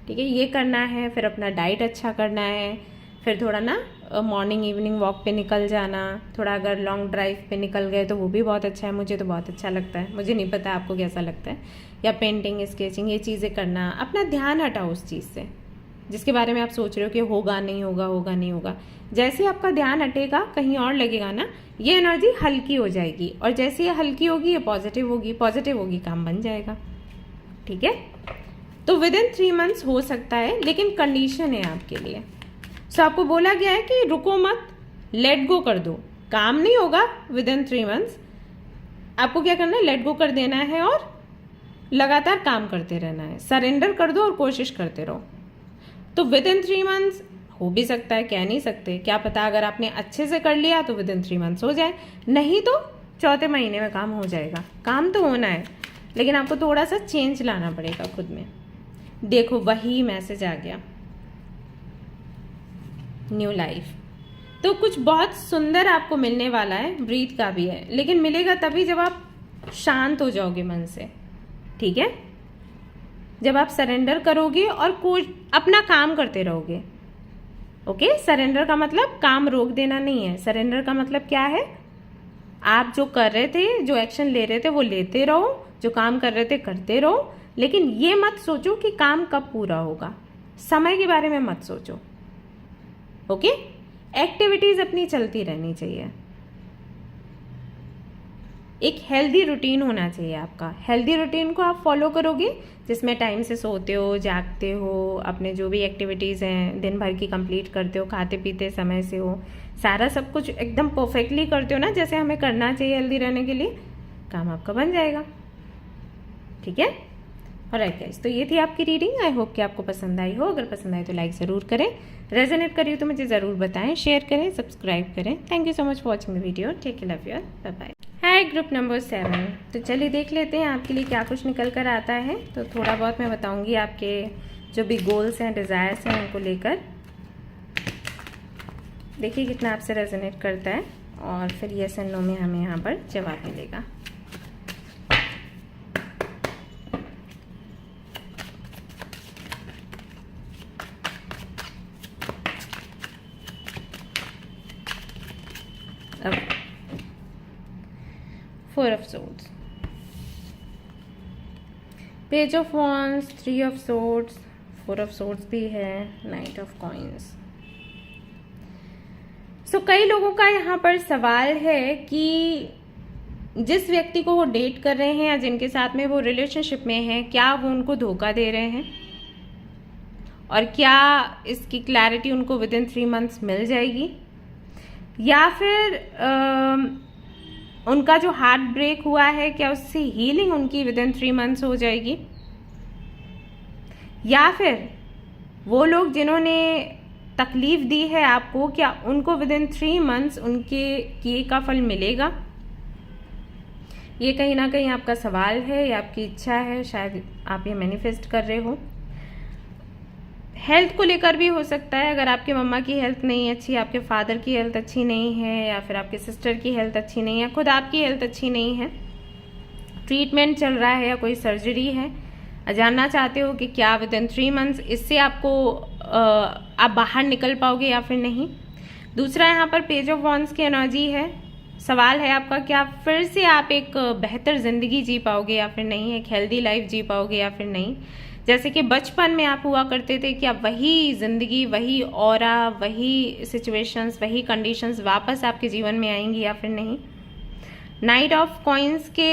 [SPEAKER 1] ठीक है, ये करना है। फिर अपना डाइट अच्छा करना है, फिर थोड़ा ना मॉर्निंग इवनिंग वॉक पे निकल जाना, थोड़ा अगर लॉन्ग ड्राइव पे निकल गए तो वो भी बहुत अच्छा है, मुझे तो बहुत अच्छा लगता है, मुझे नहीं पता आपको कैसा लगता है। या पेंटिंग, स्केचिंग, ये चीज़ें करना। अपना ध्यान हटाओ उस चीज़ से जिसके बारे में आप सोच रहे हो कि होगा नहीं होगा, होगा नहीं होगा। जैसे आपका ध्यान हटेगा, कहीं और लगेगा ना, ये एनर्जी हल्की हो जाएगी, और जैसे ये हल्की होगी ये पॉजिटिव होगी, पॉजिटिव होगी, काम बन जाएगा, ठीक है। तो विद इन 3 मंथ्स हो सकता है, लेकिन कंडीशन है आपके लिए। सो आपको बोला गया है कि रुको मत, लेट गो कर दो। काम नहीं होगा विद इन 3 मंथ्स, आपको क्या करना है, लेट गो कर देना है और लगातार काम करते रहना है। सरेंडर कर दो और कोशिश करते रहो। तो विद इन 3 मंथ्स हो भी सकता है, कह नहीं सकते, क्या पता अगर आपने अच्छे से कर लिया तो विद इन 3 मंथ्स हो जाए, नहीं तो 4थे महीने में काम हो जाएगा। काम तो होना है, लेकिन आपको थोड़ा सा चेंज लाना पड़ेगा खुद में। देखो वही मैसेज आ गया, न्यू लाइफ। तो कुछ बहुत सुंदर आपको मिलने वाला है, ब्रीथ का भी है, लेकिन मिलेगा तभी जब आप शांत हो जाओगे मन से, ठीक है, जब आप सरेंडर करोगे और कोई अपना काम करते रहोगे। ओके, सरेंडर का मतलब काम रोक देना नहीं है। सरेंडर का मतलब क्या है, आप जो कर रहे थे, जो एक्शन ले रहे थे वो लेते रहो, जो काम कर रहे थे करते रहो, लेकिन ये मत सोचो कि काम कब पूरा होगा, समय के बारे में मत सोचो। ओके, एक्टिविटीज अपनी चलती रहनी चाहिए। एक हेल्दी रूटीन होना चाहिए आपका। हेल्दी रूटीन को आप फॉलो करोगे जिसमें टाइम से सोते हो, जागते हो, अपने जो भी एक्टिविटीज़ हैं दिन भर की कंप्लीट करते हो, खाते पीते समय से हो, सारा सब कुछ एकदम परफेक्टली करते हो ना जैसे हमें करना चाहिए हेल्दी रहने के लिए, काम आपका बन जाएगा। ठीक है, ऑलराइट गाइस, तो ये थी आपकी रीडिंग। आई होप कि आपको पसंद आई हो। अगर पसंद आई तो लाइक ज़रूर करें, रेजोनेट करिए तो मुझे ज़रूर बताएं, शेयर करें, सब्सक्राइब करें। Thank you so much for watching the video. Take care, love you, bye bye. Hi group number 7। तो चलिए देख लेते हैं आपके लिए क्या कुछ निकल कर आता है। तो थोड़ा बहुत मैं बताऊंगी आपके जो भी गोल्स हैं, डिज़ायर्स हैं, उनको लेकर। देखिए कितना आपसे रेजोनेट करता है और फिर यस एंड नो में हमें यहाँ पर जवाब मिलेगा। अब 4 of Swords, Page of Wands, 3 of Swords, 4 of Swords भी है, Knight of Coins। कई लोगों का यहाँ पर सवाल है कि जिस व्यक्ति को वो डेट कर रहे हैं या जिनके साथ में वो रिलेशनशिप में है, क्या वो उनको धोखा दे रहे हैं और क्या इसकी क्लैरिटी उनको विद इन 3 months मिल जाएगी, या फिर उनका जो हार्ट ब्रेक हुआ है क्या उससे हीलिंग उनकी विद इन 3 months हो जाएगी, या फिर वो लोग जिन्होंने तकलीफ दी है आपको, क्या उनको विद इन 3 months उनके किए का फल मिलेगा। ये कहीं ना कहीं आपका सवाल है या आपकी इच्छा है, शायद आप ये मैनिफेस्ट कर रहे हो। हेल्थ को लेकर भी हो सकता है। अगर आपके मम्मा की हेल्थ नहीं अच्छी, आपके फादर की हेल्थ अच्छी नहीं है, या फिर आपके सिस्टर की हेल्थ अच्छी नहीं है, खुद आपकी हेल्थ अच्छी नहीं है, ट्रीटमेंट चल रहा है या कोई सर्जरी है, जानना चाहते हो कि क्या विद इन 3 months इससे आपको आप बाहर निकल पाओगे या फिर नहीं। दूसरा यहाँ पर पेज ऑफ वॉन्ड्स की एनर्जी है। सवाल है आपका, क्या फिर से आप एक बेहतर जिंदगी जी पाओगे या फिर नहीं, एक हेल्दी लाइफ जी पाओगे या फिर नहीं। जैसे कि बचपन में आप हुआ करते थे, क्या वही जिंदगी, वही ऑरा, वही सिचुएशंस, वही कंडीशंस वापस आपके जीवन में आएंगी या फिर नहीं। नाइट ऑफ कॉइन्स के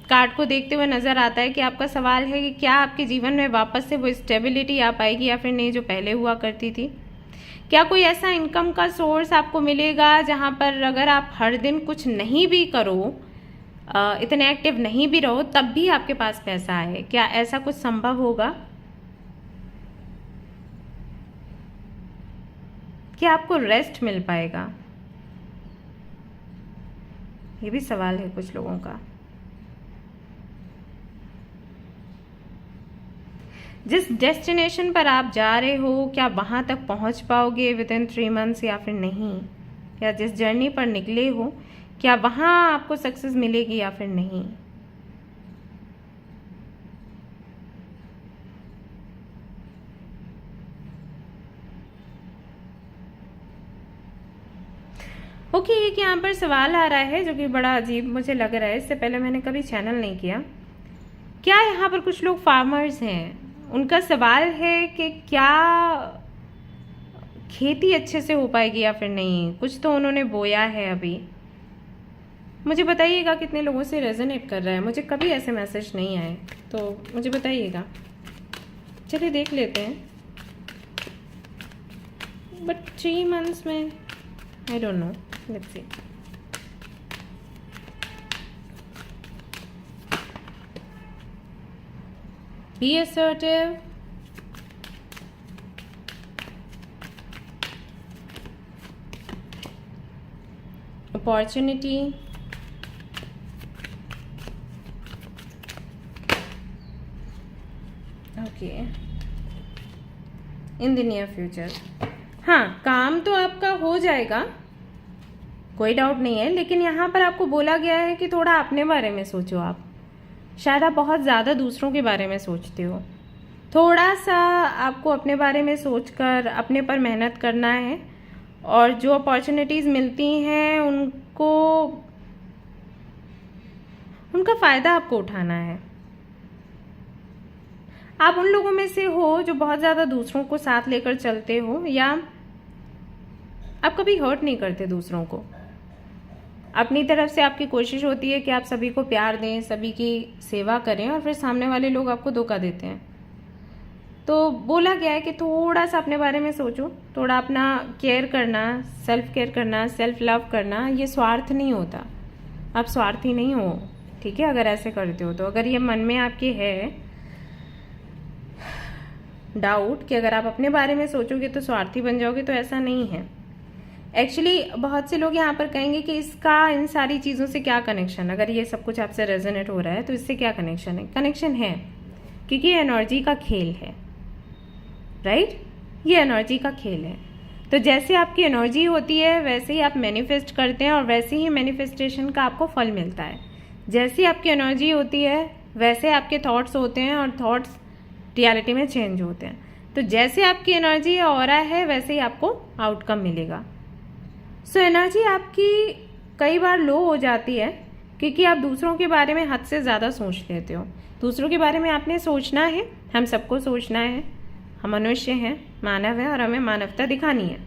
[SPEAKER 1] कार्ड को देखते हुए नजर आता है कि आपका सवाल है कि क्या आपके जीवन में वापस से वो स्टेबिलिटी आ पाएगी या फिर नहीं जो पहले हुआ करती थी। क्या कोई ऐसा इनकम का सोर्स आपको मिलेगा जहां पर अगर आप हर दिन कुछ नहीं भी करो, इतने एक्टिव नहीं भी रहो, तब भी आपके पास पैसा है। क्या ऐसा कुछ संभव होगा? क्या आपको रेस्ट मिल पाएगा? ये भी सवाल है कुछ लोगों का। जिस डेस्टिनेशन पर आप जा रहे हो, क्या वहां तक पहुंच पाओगे विद इन 3 months या फिर नहीं। या जिस जर्नी पर निकले हो, क्या वहां आपको सक्सेस मिलेगी या फिर नहीं। ओके, एक यहाँ पर सवाल आ रहा है जो कि बड़ा अजीब मुझे लग रहा है। इससे पहले मैंने कभी चैनल नहीं किया। क्या यहाँ पर कुछ लोग फार्मर्स हैं, उनका सवाल है कि क्या खेती अच्छे से हो पाएगी या फिर नहीं। कुछ तो उन्होंने बोया है अभी। मुझे बताइएगा कितने लोगों से रेजोनेट कर रहा है। मुझे कभी ऐसे मैसेज नहीं आए, तो मुझे बताइएगा। चलिए देख लेते हैं। बट 3 months में I don't know, let's see. Be assertive. Opportunity. Okay. In the near future. हाँ, काम तो आपका हो जाएगा, कोई डाउट नहीं है, लेकिन यहाँ पर आपको बोला गया है कि थोड़ा अपने बारे में सोचो आप। शायद आप बहुत ज़्यादा दूसरों के बारे में सोचते हो। थोड़ा सा आपको अपने बारे में सोचकर अपने पर मेहनत करना है, और जो अपॉर्चुनिटीज़ मिलती हैं उनका फ़ायदा आपको उठाना है। आप उन लोगों में से हो जो बहुत ज़्यादा दूसरों को साथ लेकर चलते हो, या आप कभी हर्ट नहीं करते दूसरों को। अपनी तरफ से आपकी कोशिश होती है कि आप सभी को प्यार दें, सभी की सेवा करें, और फिर सामने वाले लोग आपको धोखा देते हैं। तो बोला गया है कि थोड़ा सा अपने बारे में सोचो, थोड़ा अपना केयर करना, सेल्फ केयर करना, सेल्फ लव करना, ये स्वार्थ नहीं होता। आप स्वार्थी नहीं हो, ठीक है, अगर ऐसे करते हो तो। अगर ये मन में आपके है डाउट कि अगर आप अपने बारे में सोचोगे तो स्वार्थी बन जाओगे, तो ऐसा नहीं है। एक्चुअली बहुत से लोग यहाँ पर कहेंगे कि इसका इन सारी चीज़ों से क्या कनेक्शन, अगर ये सब कुछ आपसे रेजोनेट हो रहा है तो इससे क्या कनेक्शन है। कनेक्शन है, क्योंकि ये एनर्जी का खेल है, राइट, ये एनर्जी का खेल है। तो जैसे आपकी एनर्जी होती है वैसे ही आप मैनिफेस्ट करते हैं, और वैसे ही मैनिफेस्टेशन का आपको फल मिलता है। जैसी आपकी एनर्जी होती है वैसे आपके थॉट्स होते हैं, और थॉट्स रियलिटी में चेंज होते हैं। तो जैसे आपकी एनर्जी ऑरा है वैसे ही आपको आउटकम मिलेगा। सो एनर्जी आपकी कई बार लो हो जाती है क्योंकि आप दूसरों के बारे में हद से ज़्यादा सोच लेते हो। दूसरों के बारे में आपने सोचना है, हम सबको सोचना है, हम मनुष्य हैं, मानव हैं, और हमें मानवता दिखानी है।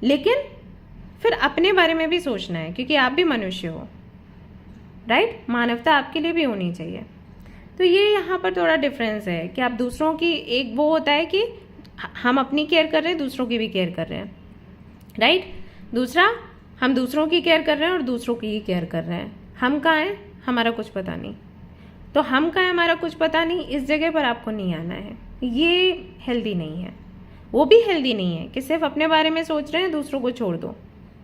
[SPEAKER 1] लेकिन फिर अपने बारे में भी सोचना है, क्योंकि आप भी मनुष्य हो, राइट। मानवता आपके लिए भी होनी चाहिए। तो ये यहाँ पर थोड़ा डिफरेंस है कि आप दूसरों की, एक वो होता है कि हम अपनी केयर कर रहे हैं, दूसरों की भी केयर कर रहे हैं, राइट। दूसरा, हम दूसरों की केयर कर रहे हैं और दूसरों की ही केयर कर रहे हैं। हम कहाँ हैं, हमारा कुछ पता नहीं। तो हम कहाँ हैं, हमारा कुछ पता नहीं, इस जगह पर आपको नहीं आना है। ये हेल्दी नहीं है। वो भी हेल्दी नहीं है कि सिर्फ अपने बारे में सोच रहे हैं, दूसरों को छोड़ दो,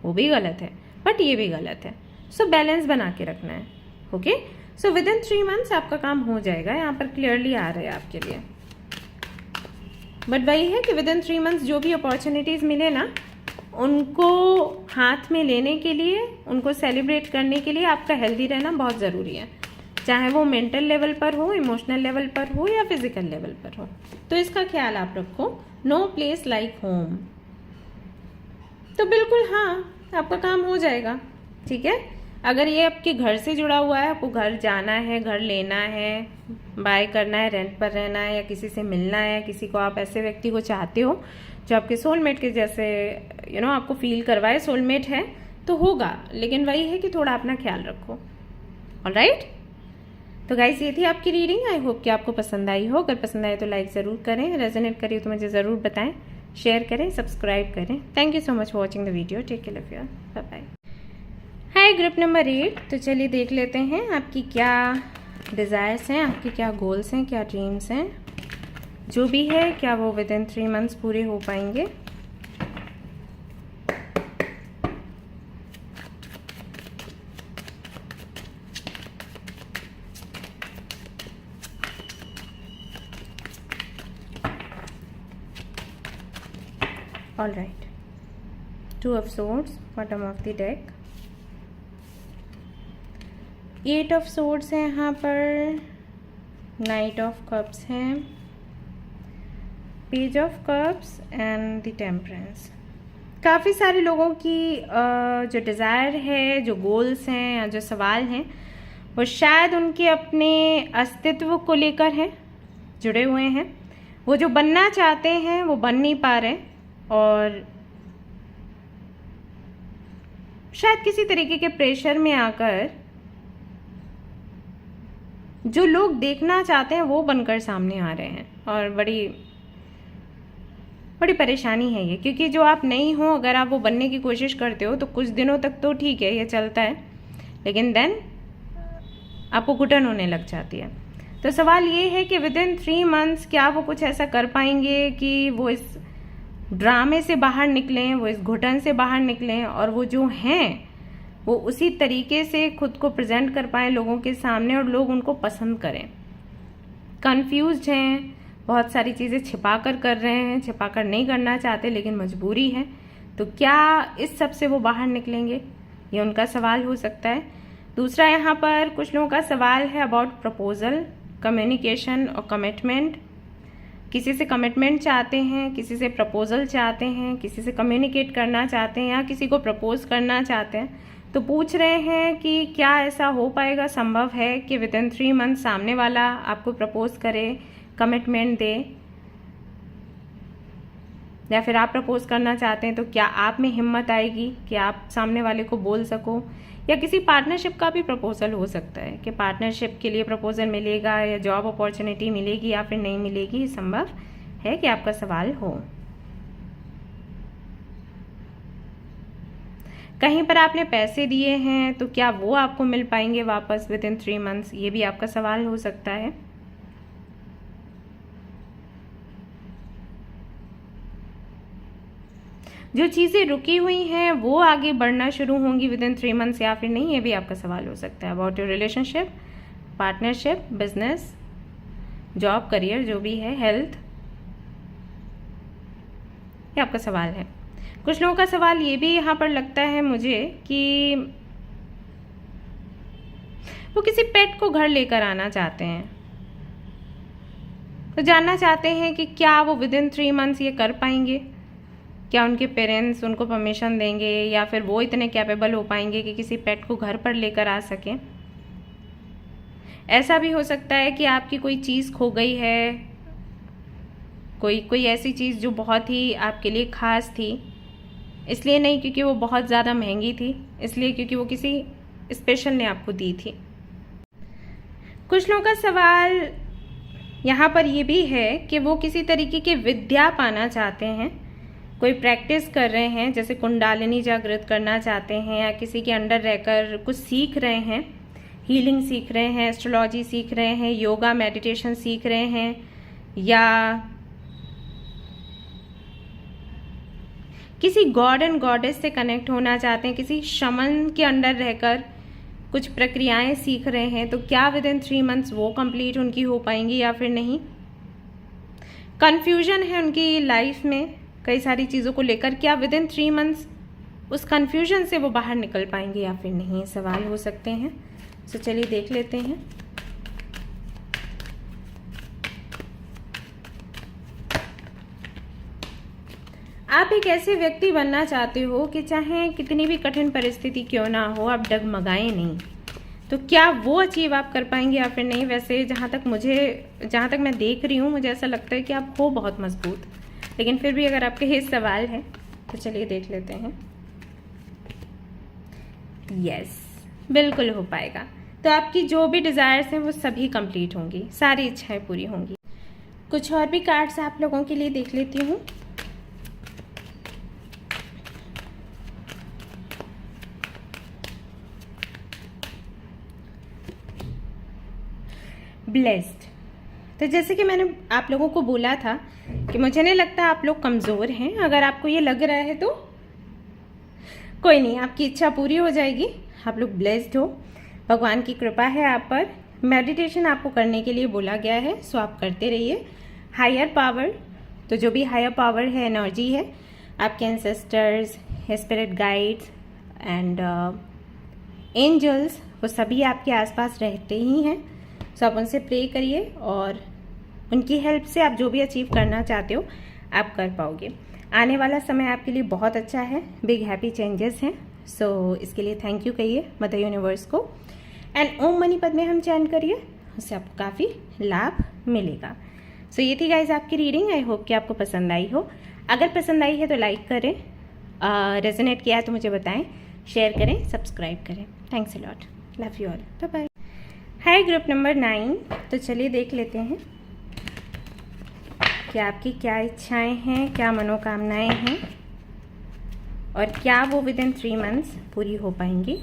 [SPEAKER 1] वो भी गलत है, बट ये भी गलत है। सो बैलेंस बना के रखना है, okay. So with in 3 months आपका काम हो जाएगा, यहाँ पर क्लियरली आ रहा है आपके लिए। बट वही है कि विद इन 3 मंथ्स जो भी अपॉर्चुनिटीज़ मिले ना, उनको हाथ में लेने के लिए, उनको सेलिब्रेट करने के लिए आपका हेल्दी रहना बहुत ज़रूरी है। चाहे वो मेंटल लेवल पर हो, इमोशनल लेवल पर हो, या फिजिकल लेवल पर हो। तो इसका ख्याल आप रखो। No place like home. तो बिल्कुल हाँ, आपका काम हो जाएगा, ठीक है। अगर ये आपके घर से जुड़ा हुआ है, आपको घर जाना है, घर लेना है, बाय करना है, रेंट पर रहना है, या किसी से मिलना है, किसी को आप ऐसे व्यक्ति को चाहते हो जो आपके सोलमेट के जैसे आपको फील करवाए सोलमेट है, तो होगा। लेकिन वही है कि थोड़ा अपना ख्याल रखो, ऑलराइट। तो गाइस, ये थी आपकी रीडिंग। आई होप कि आपको पसंद आई हो। अगर पसंद आए तो लाइक ज़रूर करें, रेजोनेट करिए तो मुझे ज़रूर बताएं, शेयर करें, सब्सक्राइब करें। Thank you so much for watching the video. Take care, love you, bye bye. Hi group number 8। तो चलिए देख लेते हैं आपकी क्या डिज़ायर्स हैं, आपके क्या गोल्स हैं, क्या ड्रीम्स हैं। जो भी है, क्या वो विद इन 3 मंथ्स पूरे हो पाएंगे। All right, 2 of swords, bottom of the deck, 8 of swords है यहाँ पर, Knight of cups है, Page of cups and the Temperance। काफ़ी सारे लोगों की जो डिज़ायर है, जो गोल्स हैं या जो सवाल हैं, वो शायद उनके अपने अस्तित्व को लेकर हैं, जुड़े हुए हैं। वो जो बनना चाहते हैं वो बन नहीं पा रहे, और शायद किसी तरीके के प्रेशर में आकर जो लोग देखना चाहते हैं वो बनकर सामने आ रहे हैं। और बड़ी परेशानी है ये, क्योंकि जो आप नहीं हो, अगर आप वो बनने की कोशिश करते हो तो कुछ दिनों तक तो ठीक है, ये चलता है, लेकिन देन आपको घुटन होने लग जाती है। तो सवाल ये है कि विद इन 3 मंथ्स क्या वो कुछ ऐसा कर पाएंगे कि वो इस ड्रामे से बाहर निकलें, वो इस घुटन से बाहर निकलें, और वो जो हैं वो उसी तरीके से खुद को प्रेजेंट कर पाएँ लोगों के सामने, और लोग उनको पसंद करें। कंफ्यूज्ड हैं, बहुत सारी चीज़ें छिपा कर रहे हैं, छिपा कर नहीं करना चाहते लेकिन मजबूरी है। तो क्या इस सब से वो बाहर निकलेंगे, ये उनका सवाल हो सकता है। दूसरा यहाँ पर कुछ लोगों का सवाल है अबाउट प्रपोजल, कम्युनिकेशन और कमिटमेंट। किसी से कमिटमेंट चाहते हैं, किसी से प्रपोजल चाहते हैं, किसी से कम्युनिकेट करना चाहते हैं या किसी को प्रपोज करना चाहते हैं। तो पूछ रहे हैं कि क्या ऐसा हो पाएगा, संभव है कि विद इन 3 मंथ सामने वाला आपको प्रपोज करे, कमिटमेंट दे, या फिर आप प्रपोज करना चाहते हैं तो क्या आप में हिम्मत आएगी कि आप सामने वाले को बोल सको। या किसी पार्टनरशिप का भी प्रपोजल हो सकता है कि पार्टनरशिप के लिए प्रपोजल मिलेगा या जॉब अपॉर्चुनिटी मिलेगी या फिर नहीं मिलेगी। संभव है कि आपका सवाल हो। कहीं पर आपने पैसे दिए हैं तो क्या वो आपको मिल पाएंगे वापस विद इन 3 मंथ्स, ये भी आपका सवाल हो सकता है। जो चीज़ें रुकी हुई हैं वो आगे बढ़ना शुरू होंगी विद इन 3 मंथ्स या फिर नहीं, ये भी आपका सवाल हो सकता है। About your relationship, partnership, business, job, career, जो भी है, हेल्थ, ये आपका सवाल है। कुछ लोगों का सवाल ये भी यहाँ पर लगता है मुझे कि वो किसी पेट को घर लेकर आना चाहते हैं, तो जानना चाहते हैं कि क्या वो विद इन 3 मंथ्स ये कर पाएंगे, क्या उनके पेरेंट्स उनको परमिशन देंगे या फिर वो इतने कैपेबल हो पाएंगे कि किसी पेट को घर पर लेकर आ सकें। ऐसा भी हो सकता है कि आपकी कोई चीज़ खो गई है, कोई ऐसी चीज़ जो बहुत ही आपके लिए खास थी, इसलिए नहीं क्योंकि वो बहुत ज़्यादा महंगी थी, इसलिए क्योंकि वो किसी स्पेशल ने आपको दी थी। कुछ लोगों का सवाल यहाँ पर ये भी है कि वो किसी तरीके की विद्या पाना चाहते हैं, कोई प्रैक्टिस कर रहे हैं, जैसे कुंडलिनी जागृत करना चाहते हैं या किसी के अंडर रहकर कुछ सीख रहे हैं, हीलिंग सीख रहे हैं, एस्ट्रोलॉजी सीख रहे हैं, योगा मेडिटेशन सीख रहे हैं, या किसी गॉड एंड गॉडेस से कनेक्ट होना चाहते हैं, किसी शमन के अंडर रहकर कुछ प्रक्रियाएं सीख रहे हैं। तो क्या विद इन 3 मंथ्स वो कंप्लीट उनकी हो पाएंगी या फिर नहीं। कन्फ्यूजन है उनकी लाइफ में कई सारी चीज़ों को लेकर, क्या विद इन 3 मंथ्स उस कन्फ्यूजन से वो बाहर निकल पाएंगे या फिर नहीं, सवाल हो सकते हैं। तो चलिए देख लेते हैं। आप एक ऐसे व्यक्ति बनना चाहते हो कि चाहे कितनी भी कठिन परिस्थिति क्यों ना हो, आप डगमगाएं नहीं। तो क्या वो अचीव आप कर पाएंगे या फिर नहीं। वैसे जहाँ तक मैं देख रही हूँ, मुझे ऐसा लगता है कि आप हो बहुत मजबूत, लेकिन फिर भी अगर आपके ये सवाल है तो चलिए देख लेते हैं। यस, बिल्कुल हो पाएगा। तो आपकी जो भी डिज़ायर्स हैं वो सभी कंप्लीट होंगी, सारी इच्छाएं पूरी होंगी। कुछ और भी कार्ड्स आप लोगों के लिए देख लेती हूँ। ब्लेस्ड। तो जैसे कि मैंने आप लोगों को बोला था कि मुझे नहीं लगता आप लोग कमज़ोर हैं। अगर आपको ये लग रहा है तो कोई नहीं, आपकी इच्छा पूरी हो जाएगी। आप लोग ब्लेस्ड हो, भगवान की कृपा है आप पर। मेडिटेशन आपको करने के लिए बोला गया है, सो आप करते रहिए। हायर पावर, तो जो भी हायर पावर है, एनर्जी है, आपके ancestors, spirit guides and angels, वो सभी आपके आसपास रहते ही हैं। सो आप उनसे प्रे करिए और उनकी हेल्प से आप जो भी अचीव करना चाहते हो आप कर पाओगे। आने वाला समय आपके लिए बहुत अच्छा है, बिग हैप्पी चेंजेस हैं। सो इसके लिए थैंक यू कहिए मदर यूनिवर्स को। एंड ओम मनी पद में हम चैन करिए, उससे आपको काफ़ी लाभ मिलेगा। सो ये थी गाइज आपकी रीडिंग। आई होप कि आपको पसंद आई हो। अगर पसंद आई है तो लाइक करें, रेजोनेट किया है तो मुझे बताएं, शेयर करें, सब्सक्राइब करें। Thanks a lot, love you all, bye bye. Hi group number 9। तो चलिए देख लेते हैं कि आपकी क्या इच्छाएं हैं, क्या मनोकामनाएं हैं और क्या वो विद इन 3 मंथ्स पूरी हो पाएंगी।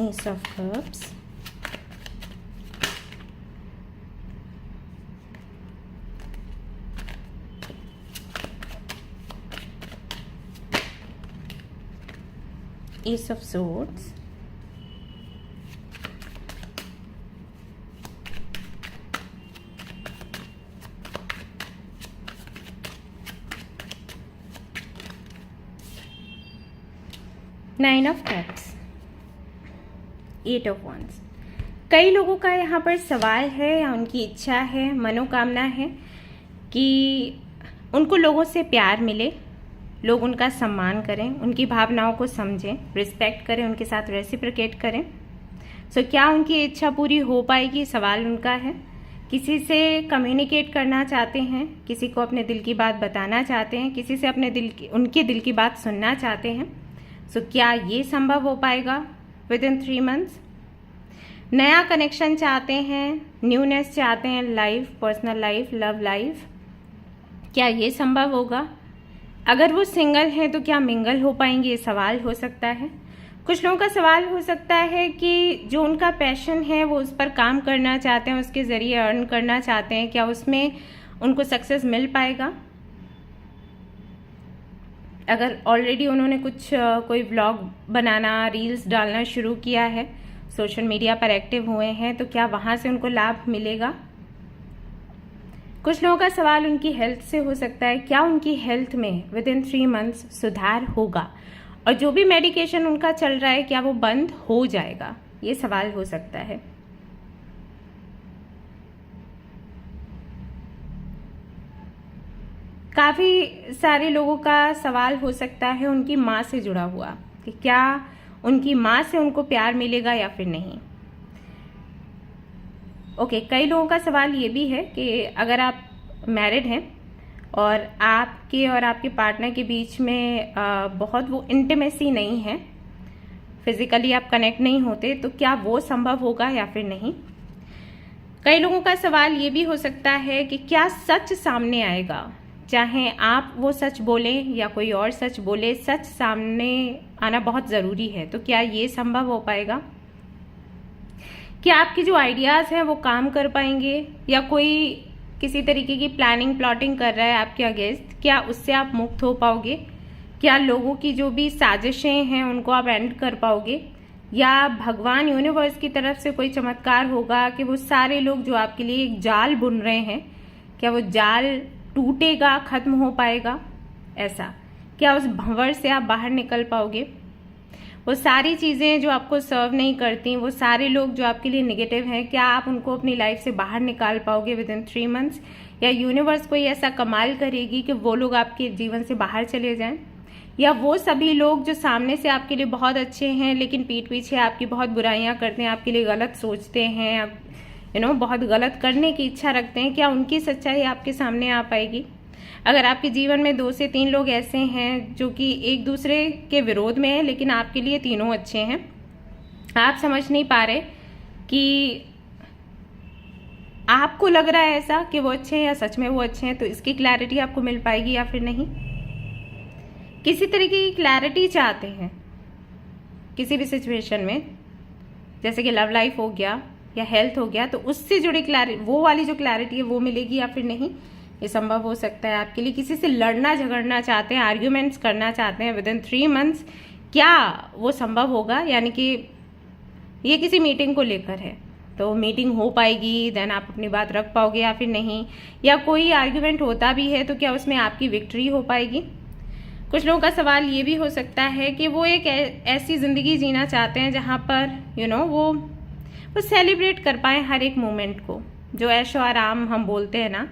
[SPEAKER 1] Ace of Cups, Ace of Swords, 9 of cups, 8 of wands. कई लोगों का यहाँ पर सवाल है या उनकी इच्छा है, मनोकामना है कि उनको लोगों से प्यार मिले, लोग उनका सम्मान करें, उनकी भावनाओं को समझें, रिस्पेक्ट करें, उनके साथ रेसिप्रोकेट करें। सो क्या उनकी इच्छा पूरी हो पाएगी, सवाल उनका है। किसी से कम्युनिकेट करना चाहते हैं, किसी को अपने दिल की बात बताना चाहते हैं, किसी से उनके दिल की बात सुनना चाहते हैं। सो क्या ये संभव हो पाएगा विद इन 3 मंथ्स? नया कनेक्शन चाहते हैं, न्यूनेस चाहते हैं, life, personal life, love life, क्या ये संभव होगा? अगर वो सिंगल हैं तो क्या मिंगल हो पाएंगे, ये सवाल हो सकता है। कुछ लोगों का सवाल हो सकता है कि जो उनका पैशन है वो उस पर काम करना चाहते हैं, उसके ज़रिए अर्न करना चाहते हैं, क्या उसमें उनको सक्सेस मिल पाएगा? अगर ऑलरेडी उन्होंने कोई व्लॉग बनाना, रील्स डालना शुरू किया है, सोशल मीडिया पर एक्टिव हुए हैं, तो क्या वहाँ से उनको लाभ मिलेगा? कुछ लोगों का सवाल उनकी हेल्थ से हो सकता है, क्या उनकी हेल्थ में विद इन 3 मंथ्स सुधार होगा, और जो भी मेडिकेशन उनका चल रहा है क्या वो बंद हो जाएगा, ये सवाल हो सकता है। काफ़ी सारे लोगों का सवाल हो सकता है उनकी माँ से जुड़ा हुआ, कि क्या उनकी माँ से उनको प्यार मिलेगा या फिर नहीं। ओके, कई लोगों का सवाल ये भी है कि अगर आप मैरिड हैं और आपके पार्टनर के बीच में बहुत वो इंटीमेसी नहीं है, फिजिकली आप कनेक्ट नहीं होते, तो क्या वो संभव होगा या फिर नहीं। कई लोगों का सवाल ये भी हो सकता है कि क्या सच सामने आएगा, चाहे आप वो सच बोलें या कोई और सच बोले, सच सामने आना बहुत ज़रूरी है, तो क्या ये संभव हो पाएगा? क्या आपके जो आइडियाज़ हैं वो काम कर पाएंगे, या कोई किसी तरीके की प्लानिंग प्लॉटिंग कर रहा है आपके अगेंस्ट, क्या उससे आप मुक्त हो पाओगे? क्या लोगों की जो भी साजिशें हैं उनको आप एंड कर पाओगे, या भगवान यूनिवर्स की तरफ से कोई चमत्कार होगा कि वो सारे लोग जो आपके लिए एक जाल बुन रहे हैं, क्या वो जाल टूटेगा, खत्म हो पाएगा? ऐसा क्या उस भंवर से आप बाहर निकल पाओगे? वो सारी चीज़ें जो आपको सर्व नहीं करती, वो सारे लोग जो आपके लिए नेगेटिव हैं, क्या आप उनको अपनी लाइफ से बाहर निकाल पाओगे विद इन 3 मंथ्स, या यूनिवर्स कोई ऐसा कमाल करेगी कि वो लोग आपके जीवन से बाहर चले जाएं? या वो सभी लोग जो सामने से आपके लिए बहुत अच्छे हैं लेकिन पीठ पीछे आपकी बहुत बुराइयां करते हैं, आपके लिए गलत सोचते हैं, आप बहुत गलत करने की इच्छा रखते हैं, क्या उनकी सच्चाई आपके सामने आ पाएगी? अगर आपके जीवन में 2 से 3 लोग ऐसे हैं जो कि एक दूसरे के विरोध में हैं लेकिन आपके लिए तीनों अच्छे हैं, आप समझ नहीं पा रहे कि आपको लग रहा है ऐसा कि वो अच्छे हैं या सच में वो अच्छे हैं, तो इसकी क्लैरिटी आपको मिल पाएगी या फिर नहीं। किसी तरीके की क्लैरिटी चाहते हैं किसी भी सिचुएशन में, जैसे कि लव लाइफ हो गया या हेल्थ हो गया, तो उससे जुड़ी क्लैरिटी, वो वाली जो क्लैरिटी है वो मिलेगी या फिर नहीं, ये संभव हो सकता है आपके लिए। किसी से लड़ना झगड़ना चाहते हैं, आर्ग्यूमेंट्स करना चाहते हैं विद इन 3 मंथ्स, क्या वो संभव होगा? यानी कि ये किसी मीटिंग को लेकर है, तो मीटिंग हो पाएगी, देन आप अपनी बात रख पाओगे या फिर नहीं। या कोई आर्ग्यूमेंट होता भी है तो क्या उसमें आपकी विक्ट्री हो पाएगी? कुछ लोगों का सवाल ये भी हो सकता है कि वो एक ऐसी ज़िंदगी जीना चाहते हैं जहाँ पर वो सेलिब्रेट कर पाएँ हर एक मोमेंट को, जो ऐशो आराम हम बोलते हैं ना,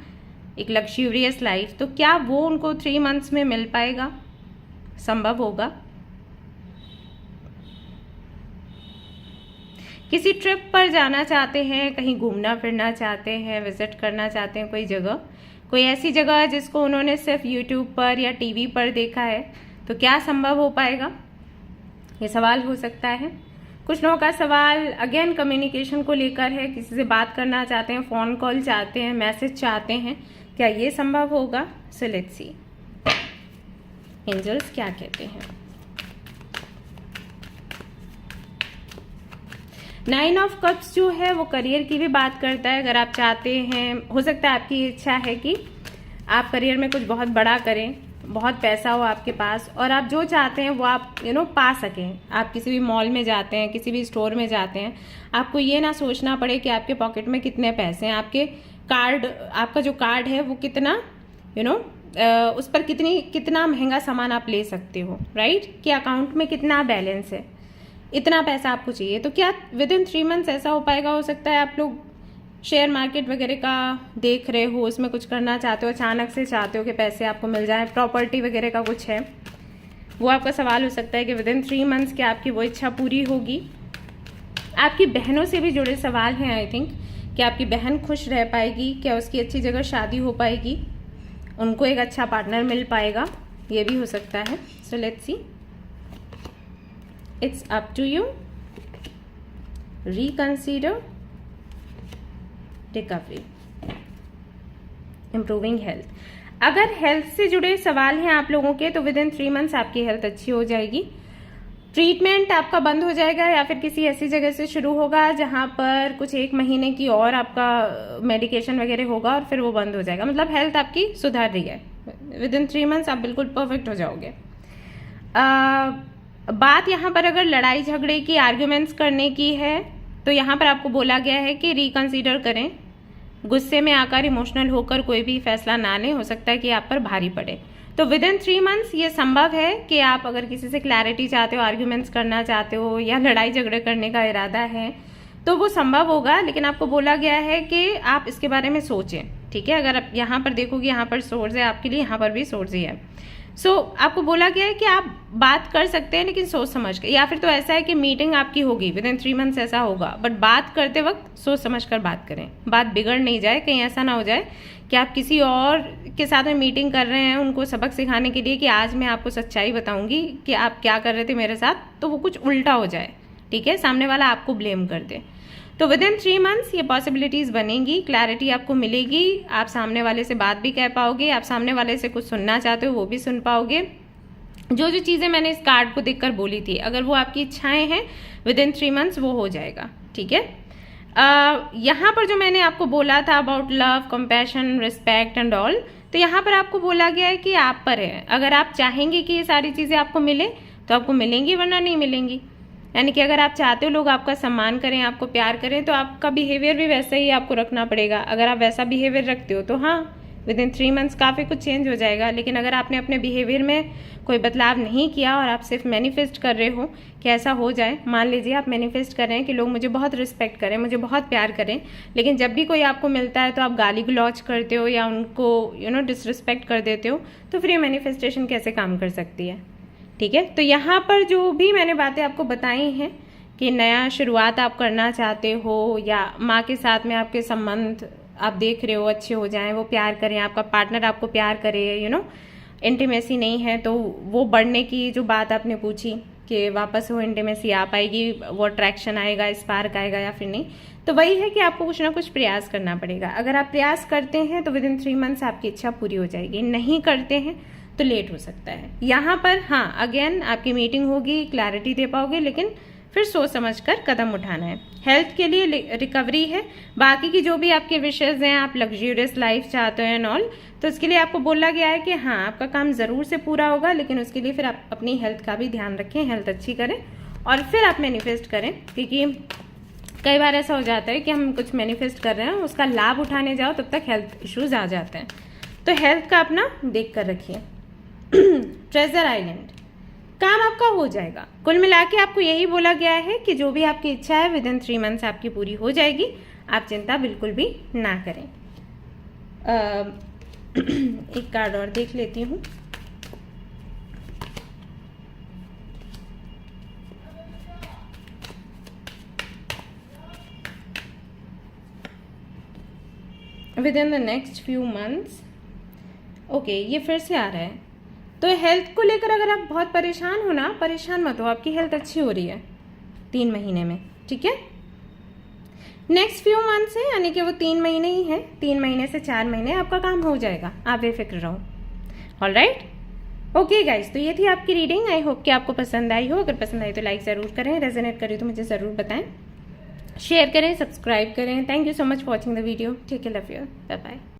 [SPEAKER 1] एक लग्जूरियस लाइफ, तो क्या वो उनको 3 मंथ्स में मिल पाएगा, संभव होगा? किसी ट्रिप पर जाना चाहते हैं, कहीं घूमना फिरना चाहते हैं, विजिट करना चाहते हैं कोई जगह, कोई ऐसी जगह जिसको उन्होंने सिर्फ यूट्यूब पर या टीवी पर देखा है, तो क्या संभव हो पाएगा, ये सवाल हो सकता है। कुछ लोगों का सवाल अगेन कम्युनिकेशन को लेकर है, किसी से बात करना चाहते हैं, फ़ोन कॉल चाहते हैं, मैसेज चाहते हैं, क्या ये संभव होगा? सो लेट्स सी एंजल्स क्या कहते हैं। 9 ऑफ कप्स जो है वो करियर की भी बात करता है। अगर आप चाहते हैं, हो सकता है आपकी इच्छा है कि आप करियर में कुछ बहुत बड़ा करें, बहुत पैसा हो आपके पास, और आप जो चाहते हैं वो आप पा सकें। आप किसी भी मॉल में जाते हैं, किसी भी स्टोर में जाते हैं, आपको ये ना सोचना पड़े कि आपके पॉकेट में कितने पैसे हैं, आपका जो कार्ड है वो कितना उस पर कितना महंगा सामान आप ले सकते हो, राइट, कि अकाउंट में कितना बैलेंस है, इतना पैसा आपको चाहिए। तो क्या विद इन 3 मंथ्स ऐसा हो पाएगा? हो सकता है आप लोग शेयर मार्केट वगैरह का देख रहे हो, उसमें कुछ करना चाहते हो, अचानक से चाहते हो कि पैसे आपको मिल जाए, प्रॉपर्टी वगैरह का कुछ है, वो आपका सवाल हो सकता है कि विद इन 3 मंथ्स क्या आपकी वो इच्छा पूरी होगी। आपकी बहनों से भी जुड़े सवाल हैं आई थिंक, कि आपकी बहन खुश रह पाएगी, क्या उसकी अच्छी जगह शादी हो पाएगी, उनको एक अच्छा पार्टनर मिल पाएगा, ये भी हो सकता है। So let's see, it's up to you. Reconsider, recovery, improving health. अगर हेल्थ से जुड़े सवाल हैं आप लोगों के तो विद इन 3 मंथ्स आपकी हेल्थ अच्छी हो जाएगी। ट्रीटमेंट आपका बंद हो जाएगा या फिर किसी ऐसी जगह से शुरू होगा जहां पर कुछ 1 महीने की और आपका मेडिकेशन वगैरह होगा और फिर वो बंद हो जाएगा। मतलब हेल्थ आपकी सुधार रही है, विद इन 3 मंथ्स आप बिल्कुल परफेक्ट हो जाओगे। बात यहाँ पर अगर लड़ाई झगड़े की, आर्ग्यूमेंट्स करने की है तो यहाँ पर आपको बोला गया है कि रिकंसीडर करें, गुस्से में आकर इमोशनल होकर कोई भी फैसला ना लें, हो सकता है कि आप पर भारी पड़े। तो विद इन 3 मंथ्स ये संभव है कि आप अगर किसी से क्लैरिटी चाहते हो, आर्ग्यूमेंट्स करना चाहते हो या लड़ाई झगड़े करने का इरादा है तो वो संभव होगा, लेकिन आपको बोला गया है कि आप इसके बारे में सोचें, ठीक है। अगर आप यहाँ पर देखोगे, यहाँ पर सोर्स है आपके लिए, यहाँ पर भी सोर्स ही है। सो आपको बोला गया है कि आप बात कर सकते हैं लेकिन सोच समझ के, या फिर तो ऐसा है कि मीटिंग आपकी होगी विद इन 3 मंथ्स, ऐसा होगा, बट बात करते वक्त सोच समझ कर बात करें, बात बिगड़ नहीं जाए। कहीं ऐसा ना हो जाए कि आप किसी और के साथ में मीटिंग कर रहे हैं उनको सबक सिखाने के लिए कि आज मैं आपको सच्चाई बताऊंगी कि आप क्या कर रहे थे मेरे साथ, तो वो कुछ उल्टा हो जाए, ठीक है, सामने वाला आपको ब्लेम कर दे। तो विद इन 3 मंथ्स ये पॉसिबिलिटीज बनेंगी, क्लैरिटी आपको मिलेगी, आप सामने वाले से बात भी कह पाओगे, आप सामने वाले से कुछ सुनना चाहते हो वो भी सुन पाओगे। जो जो चीज़ें मैंने इस कार्ड को देखकर बोली थी, अगर वो आपकी इच्छाएं हैं विद इन 3 मंथ्स वो हो जाएगा, ठीक है। यहाँ पर जो मैंने आपको बोला था about love, compassion, respect and all, तो यहाँ पर आपको बोला गया है कि आप पर है। अगर आप चाहेंगे कि ये सारी चीज़ें आपको मिले तो आपको मिलेंगी, वरना नहीं मिलेंगी। यानी कि अगर आप चाहते हो लोग आपका सम्मान करें, आपको प्यार करें, तो आपका बिहेवियर भी वैसा ही आपको रखना पड़ेगा। अगर आप वैसा बिहेवियर रखते हो तो हाँ, विद इन 3 मंथ्स काफ़ी कुछ चेंज हो जाएगा। लेकिन अगर आपने अपने बिहेवियर में कोई बदलाव नहीं किया और आप सिर्फ मैनिफेस्ट कर रहे हो कि ऐसा हो जाए, मान लीजिए आप मैनिफेस्ट कर रहे हैं कि लोग मुझे बहुत रिस्पेक्ट करें, मुझे बहुत प्यार करें, लेकिन जब भी कोई आपको मिलता है तो आप गाली गलौज करते हो या उनको डिसरिस्पेक्ट कर देते हो, तो फिर ये मैनिफेस्टेशन कैसे काम कर सकती है, ठीक है। तो यहाँ पर जो भी मैंने बातें आपको बताई हैं कि नया शुरुआत आप करना चाहते हो या माँ के साथ में आपके संबंध आप देख रहे हो अच्छे हो जाएं, वो प्यार करें, आपका पार्टनर आपको प्यार करे, इंटीमेसी नहीं है तो वो बढ़ने की जो बात आपने पूछी कि वापस वो इंटीमेसी आ पाएगी, वो अट्रैक्शन आएगा, स्पार्क आएगा या फिर नहीं, तो वही है कि आपको कुछ ना कुछ प्रयास करना पड़ेगा। अगर आप प्रयास करते हैं तो विद इन 3 मंथ्स आपकी इच्छा पूरी हो जाएगी, नहीं करते हैं तो लेट हो सकता है। यहाँ पर हाँ, अगेन आपकी मीटिंग होगी, क्लैरिटी दे पाओगे, लेकिन फिर सोच समझकर कदम उठाना है। हेल्थ के लिए रिकवरी है, बाकी की जो भी आपके विशेष हैं, आप लग्जरियस लाइफ चाहते हैं एंड ऑल, तो उसके लिए आपको बोला गया है कि हाँ आपका काम ज़रूर से पूरा होगा, लेकिन उसके लिए फिर आप अपनी हेल्थ का भी ध्यान रखें, हेल्थ अच्छी करें और फिर आप मैनिफेस्ट करें। क्योंकि कई बार ऐसा हो जाता है कि हम कुछ मैनिफेस्ट कर रहे हैं, उसका लाभ उठाने जाओ तब तक हेल्थ इश्यूज आ जाते हैं, तो हेल्थ का अपना देख कर रखिए। ट्रेजर आइलैंड, काम आपका हो जाएगा। कुल मिला के आपको यही बोला गया है कि जो भी आपकी इच्छा है विद इन 3 मंथ्स आपकी पूरी हो जाएगी, आप चिंता बिल्कुल भी ना करें। एक कार्ड और देख लेती हूँ। With in the next few months, okay, ये फिर से आ रहा है। तो हेल्थ को लेकर अगर आप बहुत परेशान हो ना, परेशान मत हो, आपकी हेल्थ अच्छी हो रही है 3 महीने में, ठीक है। नेक्स्ट फ्यू मंथ्स है, यानी कि वो 3 महीने ही है, 3 महीने से 4 महीने आपका काम हो जाएगा, आप बेफिक्र रहो। ऑलराइट, ओके गाइज, तो ये थी आपकी रीडिंग। आई होप कि आपको पसंद आई हो। अगर पसंद आई तो लाइक ज़रूर करें, रेजोनेट करें तो मुझे ज़रूर बताएं, शेयर करें, सब्सक्राइब करें। Thank you so much for watching the video. Take care, love you, bye bye.